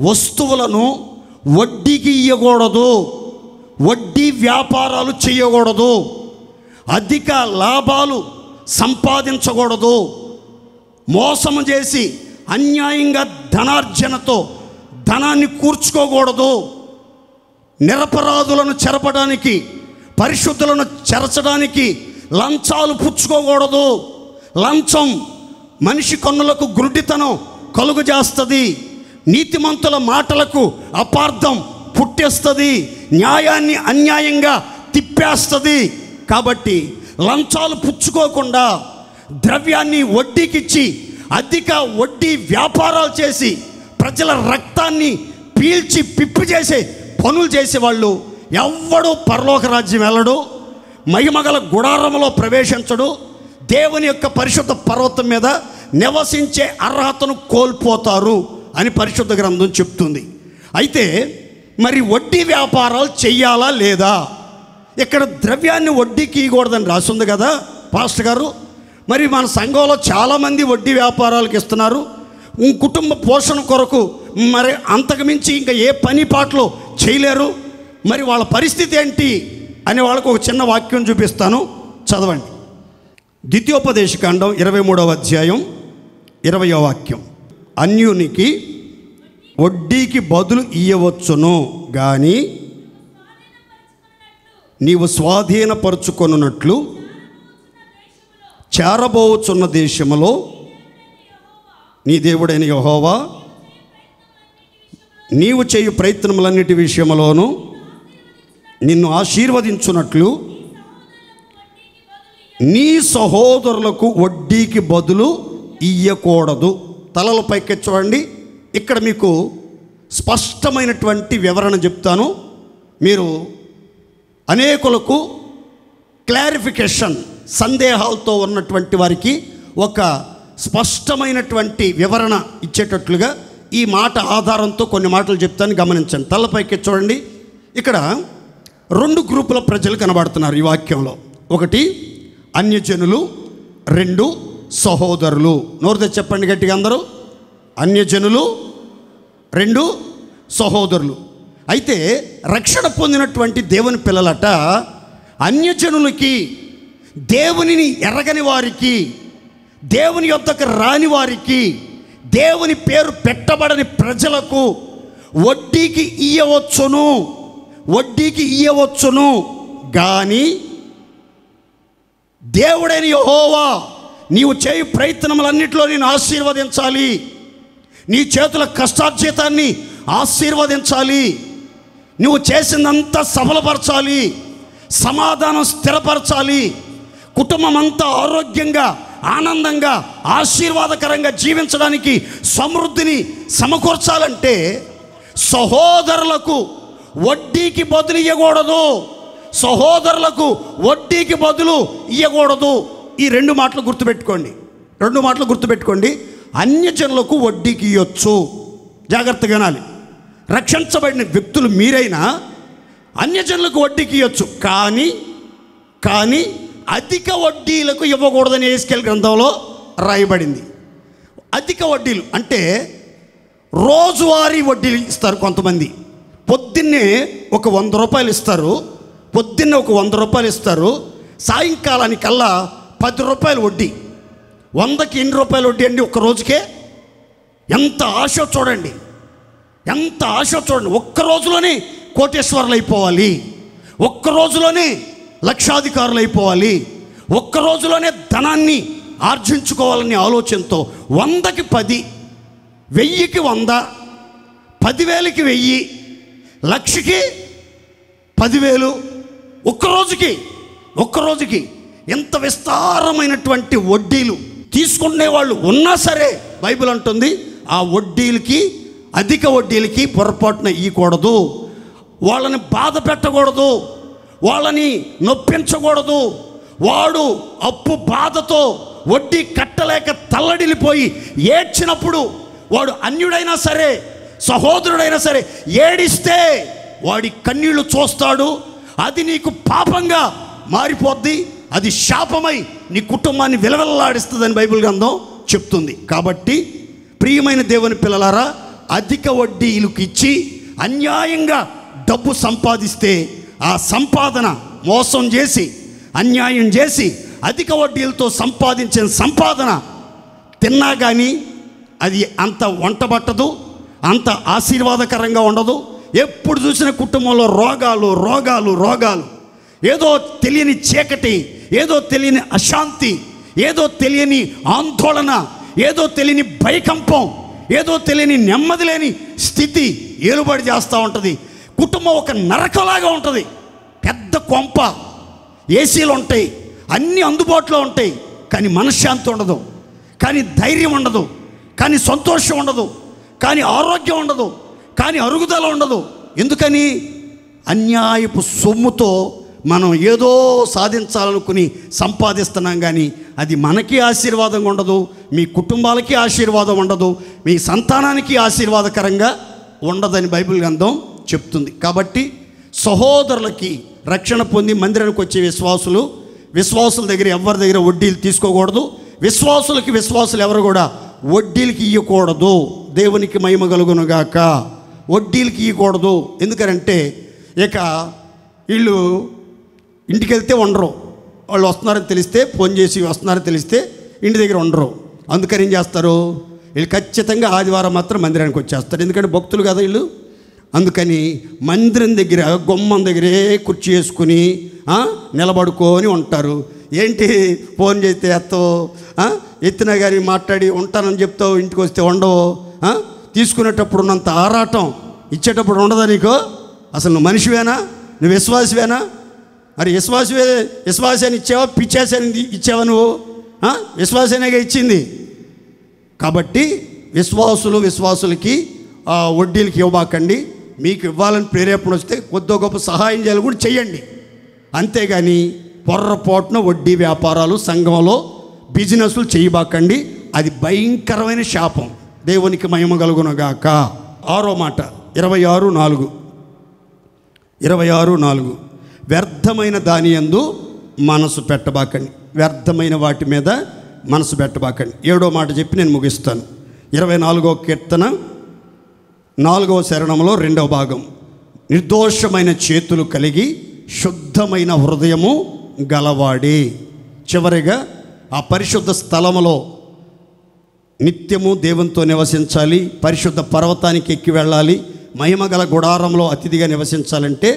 వస్తువులను వడ్డీకి ఇవ్వకూడదు, వడ్డీ వ్యాపారాలు చేయకూడదు, అధిక లాభాలు సంపాదించకూడదు, మోసం చేసి అన్యాయంగా ధనార్జనతో ధనాన్ని కూర్చుకోకూడదు, నిరపరాధులను చెరపడానికి, పరిశుద్ధులను చెరచడానికి లంచాలు పుచ్చుకోకూడదు. లంచం మనిషి కన్నులకు గురుడితనం కలుగు చేస్తుంది, నీతిమంతుల మాటలకు అపార్థం పుట్టేస్తుంది, న్యాయాన్ని అన్యాయంగా తిప్పేస్తుంది. కాబట్టి లంచాలు పుచ్చుకోకుండా ద్రవ్యాన్ని వడ్డీకిచ్చి అధిక వడ్డీ వ్యాపారాలు చేసి ప్రజల రక్తాన్ని పీల్చి పిప్పి చేసే పనులు చేసేవాళ్ళు ఎవ్వడూ పరలోక రాజ్యం వెళ్ళడు, మహిమగల గుడారములో ప్రవేశించడు, దేవుని యొక్క పరిశుద్ధ పర్వతం మీద నివసించే అర్హతను కోల్పోతారు అని పరిశుద్ధ గ్రంథం చెప్తుంది. అయితే మరి వడ్డీ వ్యాపారాలు చెయ్యాలా లేదా? ఇక్కడ ద్రవ్యాన్ని వడ్డీకి ఇవ్వకూడదని రాసింది కదా పాస్టర్ గారు. మరి మన సంఘంలో చాలామంది వడ్డీ వ్యాపారాలకు ఇస్తున్నారు, కుటుంబ పోషణ కొరకు మరి అంతకు మించి ఇంకా ఏ పని పాటలు చేయలేరు. మరి వాళ్ళ పరిస్థితి ఏంటి అని వాళ్ళకు ఒక చిన్న వాక్యం చూపిస్తాను, చదవండి. ద్వితీయోపదేశకాండం 23వ అధ్యాయం 20వ వాక్యం. అన్యునికి వడ్డీకి బదులు ఇయ్యవచ్చును కానీ నీవు స్వాధీనపరుచుకొనున్నట్లు చేరబోచున్న దేశములో నీ దేవుడైన యెహోవా నీవు చేయు ప్రయత్నములన్నిటి విషయములోనూ నిన్ను ఆశీర్వదించున్నట్లు నీ సహోదరులకు వడ్డీకి బదులు ఇయ్యకూడదు. తలలు పైకెచ్చండి. ఇక్కడ మీకు స్పష్టమైనటువంటి వివరణ చెప్తాను. మీరు అనేకులకు క్లారిఫికేషన్, సందేహాలతో ఉన్నటువంటి వారికి ఒక స్పష్టమైనటువంటి వివరణ ఇచ్చేటట్లుగా ఈ మాట ఆధారంతో కొన్ని మాటలు చెప్తాను, గమనించండి. తలపైకి చూడండి. ఇక్కడ 2 గ్రూపుల ప్రజలు కనబడుతున్నారు ఈ వాక్యంలో. 1 అన్యజనులు, 2 సహోదరులు. నోరుతో చెప్పండి గట్టిగా అందరూ. అన్యజనులు, 2 సహోదరులు. అయితే రక్షణ పొందినటువంటి దేవుని పిల్లలట అన్యజనులకి, దేవునిని ఎరగని వారికి, దేవుని యొద్దకు రాని వారికి, దేవుని పేరు పెట్టబడని ప్రజలకు వడ్డీకి ఇయ్యవచ్చును కానీ దేవుడైన యెహోవా నీవు చేయు ప్రయత్నములన్నిటిలో నేను ఆశీర్వదించాలి, నీ చేతుల కష్టార్జితాన్ని ఆశీర్వదించాలి, నువ్వు చేసిందంతా సఫలపరచాలి, సమాధానం స్థిరపరచాలి, కుటుంబం అంతా ఆరోగ్యంగా ఆనందంగా ఆశీర్వాదకరంగా జీవించడానికి సమృద్ధిని సమకూర్చాలంటే సహోదరులకు వడ్డీకి బదులు ఇవ్వకూడదు. సహోదరులకు వడ్డీకి బదులు ఇవ్వకూడదు. ఈ 2 మాటలు గుర్తుపెట్టుకోండి. అన్యజనులకు వడ్డీకి ఇవ్వచ్చు. జాగ్రత్తగా వినాలి. రక్షించబడిన వ్యక్తులు మీరైనా అన్యజనులకు వడ్డీకి ఇవ్వచ్చు, కానీ అధిక వడ్డీలకు ఇవ్వకూడదని ఎహెజ్కేలు గ్రంథంలో రాయబడింది. అధిక వడ్డీలు అంటే రోజువారీ వడ్డీలు ఇస్తారు. కొంతమంది పొద్దున్నే ఒక 100 రూపాయలు ఇస్తారు, సాయంకాలానికల్లా 10 రూపాయలు వడ్డీ. 100కి ఎన్ని రూపాయలు వడ్డీ అండి ఒక్క రోజుకే? ఎంత ఆశ చూడండి. ఒక్క రోజులోనే కోటేశ్వరులు అయిపోవాలి, ఒక్క రోజులోనే లక్షాధికారులు అయిపోవాలి, ఒక్క రోజులోనే ధనాన్ని ఆర్జించుకోవాలనే ఆలోచనతో 100కి 10, 1000కి 100, 10,000కి 1000, లక్షకి 10,000 ఒక్క రోజుకి ఎంత విస్తారమైనటువంటి వడ్డీలు తీసుకునే వాళ్ళు ఉన్నా సరే బైబిల్ అంటుంది ఆ వడ్డీలకి, అధిక వడ్డీలకి పొరపాటున ఇవ్వకూడదు. వాళ్ళని బాధ పెట్టకూడదు, వాళ్ళని నొప్పించకూడదు. వాడు అప్పు బాధతో వడ్డీ కట్టలేక తల్లడిల్లిపోయి ఏడ్చినప్పుడు వాడు అన్యుడైనా సరే సహోదరుడైనా సరే ఏడిస్తే వాడి కన్నీళ్లు చూస్తాడు. అది నీకు పాపంగా మారిపోద్ది, అది శాపమై నీ కుటుంబాన్ని విలవిల్లాడిస్తుందని బైబిల్ గ్రంథం చెప్తుంది. కాబట్టి ప్రియమైన దేవుని పిల్లలారా, అధిక వడ్డీలకు ఇచ్చి అన్యాయంగా డబ్బు సంపాదిస్తే ఆ సంపాదన మోసం చేసి అన్యాయం చేసి అధిక వడ్డీలతో సంపాదించిన సంపాదన తిన్నా కానీ అది అంత వంటబట్టదు, అంత ఆశీర్వాదకరంగా ఉండదు. ఎప్పుడు చూసిన కుటుంబంలో రోగాలు, ఏదో తెలియని చీకటి, ఏదో తెలియని అశాంతి, ఏదో తెలియని ఆందోళన, ఏదో తెలియని భయకంపం, ఏదో తెలియని నెమ్మది లేని స్థితి ఏలుబడి చేస్తూ ఉంటుంది. కుటుంబం ఒక నరకలాగా ఉంటుంది. పెద్ద కొంప, ఏసీలు ఉంటాయి, అన్నీ అందుబాటులో ఉంటాయి, కానీ మనశ్శాంతి ఉండదు, కానీ ధైర్యం ఉండదు, కానీ సంతోషం ఉండదు, కానీ ఆరోగ్యం ఉండదు, కానీ అరుగుదల ఉండదు. ఎందుకని? అన్యాయపు సొమ్ముతో మనం ఏదో సాధించాలనుకుని సంపాదిస్తున్నాం, కానీ అది మనకి ఆశీర్వాదంగా ఉండదు, మీ కుటుంబాలకి ఆశీర్వాదం ఉండదు, మీ సంతానానికి ఆశీర్వాదకరంగా ఉండదని బైబిల్ గ్రంథం చెప్తుంది. కాబట్టి సహోదరులకి రక్షణ పొంది మందిరానికి వచ్చే విశ్వాసుల దగ్గర ఎవరి దగ్గర వడ్డీలు తీసుకోకూడదు. విశ్వాసులు ఎవరు కూడా వడ్డీలకి ఇవ్వకూడదు. దేవునికి మహిమ కలుగునుగాక. వడ్డీలకి ఇవ్వకూడదు. ఎందుకంటే ఇక వీళ్ళు ఇంటికి వెళ్తే ఉండరు, వాళ్ళు వస్తున్నారని తెలిస్తే ఫోన్ చేసి వస్తున్నారని తెలిస్తే ఇంటి దగ్గర ఉండరు. అందుకని ఏం చేస్తారు, వీళ్ళు ఖచ్చితంగా ఆదివారం మాత్రం మందిరానికి వచ్చేస్తారు. ఎందుకంటే భక్తులు కదా వీళ్ళు. అందుకని మందిరం దగ్గర గుమ్మం దగ్గరే కుర్చీ వేసుకుని నిలబడుకొని ఉంటారు. ఏంటి ఫోన్ చేస్తే ఎత్తినా కానీ మాట్లాడి ఉంటానని చెప్తావు, ఇంటికి వస్తే ఉండవు. తీసుకునేటప్పుడు ఉన్నంత ఆరాటం ఇచ్చేటప్పుడు ఉండదా నీకు? అసలు నువ్వు మనిషివేనా? నువ్వు విశ్వాసవేనా? మరి విశ్వాసాన్ని ఇచ్చావా, పిచ్చాసాన్ని ఇచ్చావా? నువ్వు విశ్వాసానేగా ఇచ్చింది. కాబట్టి విశ్వాసులకి వడ్డీలకి ఇవ్వబాకండి. మీకు ఇవ్వాలని ప్రేరేపణ వస్తే కొద్ది గొప్ప సహాయం చేయాలి కూడా చెయ్యండి. అంతేగాని పొర్రపోటున వడ్డీ వ్యాపారాలు సంఘంలో బిజినెస్లు చేయబాకండి. అది భయంకరమైన శాపం. దేవునికి మహిమ కలుగునుగాక. 6వ మాట 26:4 వ్యర్థమైన దాని యందు మనసు పెట్టబాకండి. వ్యర్థమైన వాటి మీద మనసు పెట్టబాకండి. 7వ మాట చెప్పి నేను ముగిస్తాను. 24వ కీర్తన 4వ చరణంలో 2వ భాగం. నిర్దోషమైన చేతులు కలిగి శుద్ధమైన హృదయము గలవాడే. చివరిగా ఆ పరిశుద్ధ స్థలములో నిత్యము దేవునితో నివసించాలి, పరిశుద్ధ పర్వతానికి ఎక్కి వెళ్ళాలి, మహిమగల గుడారంలో అతిథిగా నివసించాలంటే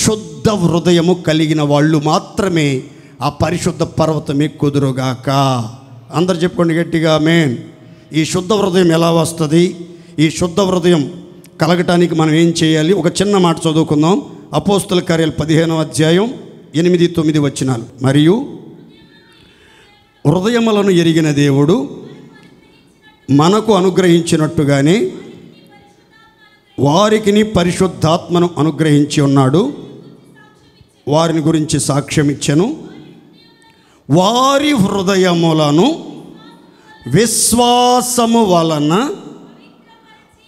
శుద్ధ హృదయము కలిగిన వాళ్ళు మాత్రమే ఆ పరిశుద్ధ పర్వతం ఎక్కుదురుగాక. అందరు చెప్పుకోండి గట్టిగా ఆమేన్. ఈ శుద్ధ హృదయం ఎలా వస్తుంది? ఈ శుద్ధ హృదయం కలగటానికి మనం ఏం చేయాలి? ఒక చిన్న మాట చదువుకుందాం. అపోస్తుల కార్యాలు 15వ అధ్యాయం 8-9 వచనాలు. మరియు హృదయములను ఎరిగిన దేవుడు మనకు అనుగ్రహించినట్టుగానే వారికిని పరిశుద్ధాత్మను అనుగ్రహించి ఉన్నాడు. వారిని గురించి సాక్ష్యం ఇచ్చెను. వారి హృదయములను విశ్వాసము వలన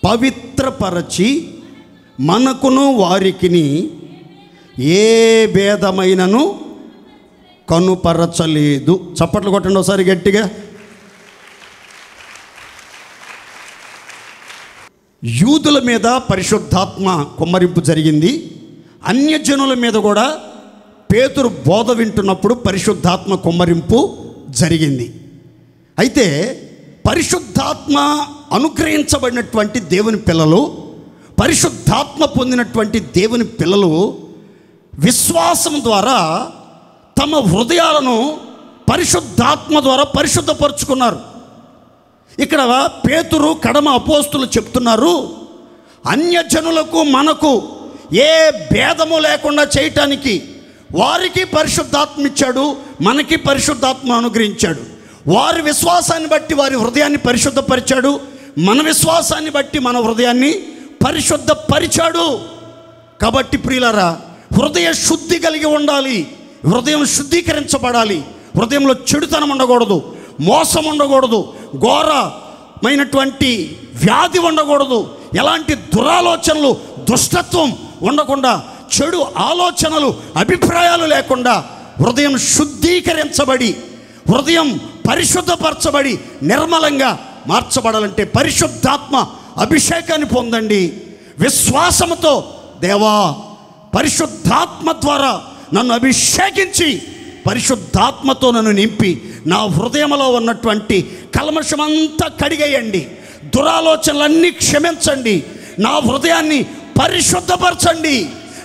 పవిత్రపరచి మనకును వారికిని ఏ భేదమైనను కనుపరచలేదు. చప్పట్లు కొట్టండి ఒకసారి గట్టిగా. యూదుల మీద పరిశుద్ధాత్మ కుమ్మరింపు జరిగింది. అన్యజనుల మీద కూడా పేతురు బోధ వింటున్నప్పుడు పరిశుద్ధాత్మ కుమ్మరింపు జరిగింది. అయితే పరిశుద్ధాత్మ అనుగ్రహించబడినటువంటి దేవుని పిల్లలు, పరిశుద్ధాత్మ పొందినటువంటి దేవుని పిల్లలు విశ్వాసం ద్వారా తమ హృదయాలను పరిశుద్ధాత్మ ద్వారా పరిశుద్ధపరుచుకున్నారు. ఇక్కడ పేతురు కడమ అపోస్తులు చెప్తున్నారు, అన్యజనులకు మనకు ఏ భేదము లేకుండా చేయటానికి వారికి పరిశుద్ధాత్మ ఇచ్చాడు, మనకి పరిశుద్ధాత్మ అనుగ్రహించాడు. వారి విశ్వాసాన్ని బట్టి వారి హృదయాన్ని పరిశుద్ధపరిచాడు, మన విశ్వాసాన్ని బట్టి మన హృదయాన్ని పరిశుద్ధపరిచాడు. కాబట్టి ప్రియులారా, హృదయ శుద్ధి కలిగి ఉండాలి, హృదయం శుద్ధీకరించబడాలి. హృదయంలో చెడుతనం ఉండకూడదు, మోసం ఉండకూడదు, ఘోరమైనటువంటి వ్యాధి ఉండకూడదు, ఎలాంటి దురాలోచనలు దుష్టత్వం ఉండకుండా, చెడు ఆలోచనలు అభిప్రాయాలు లేకుండా హృదయం శుద్ధీకరించబడి హృదయం పరిశుద్ధపరచబడి నిర్మలంగా మార్చబడాలంటే పరిశుద్ధాత్మ అభిషేకాన్ని పొందండి. విశ్వాసముతో దేవా పరిశుద్ధాత్మ ద్వారా నన్ను అభిషేకించి పరిశుద్ధాత్మతో నన్ను నింపి నా హృదయంలో ఉన్నటువంటి కల్మషమంతా కడిగేయండి, దురాలోచనలన్నీ క్షమించండి, నా హృదయాన్ని పరిశుద్ధపరచండి,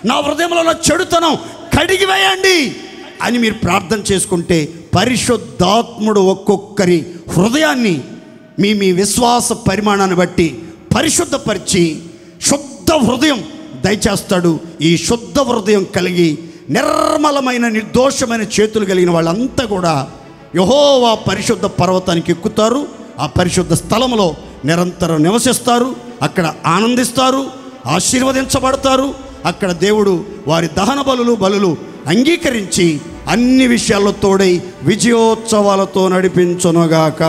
నా హృదయంలో ఉన్న చెడుతనం కడిగివేయండి అని మీరు ప్రార్థన చేసుకుంటే పరిశుద్ధాత్ముడు ఒక్కొక్కరి హృదయాన్ని మీ విశ్వాస పరిమాణాన్ని బట్టి పరిశుద్ధపరిచి శుద్ధ హృదయం దయచేస్తాడు. ఈ శుద్ధ హృదయం కలిగి నిర్మలమైన నిర్దోషమైన చేతులు కలిగిన వాళ్ళంతా కూడా యెహోవా పరిశుద్ధ పర్వతానికి ఎక్కుతారు. ఆ పరిశుద్ధ స్థలంలో నిరంతరం నివసిస్తారు, అక్కడ ఆనందిస్తారు, ఆశీర్వదించబడతారు. అక్కడ దేవుడు వారి దహన బలులు అంగీకరించి అన్ని విషయాల్లో తోడై విజయోత్సవాలతో నడిపించునుగాక.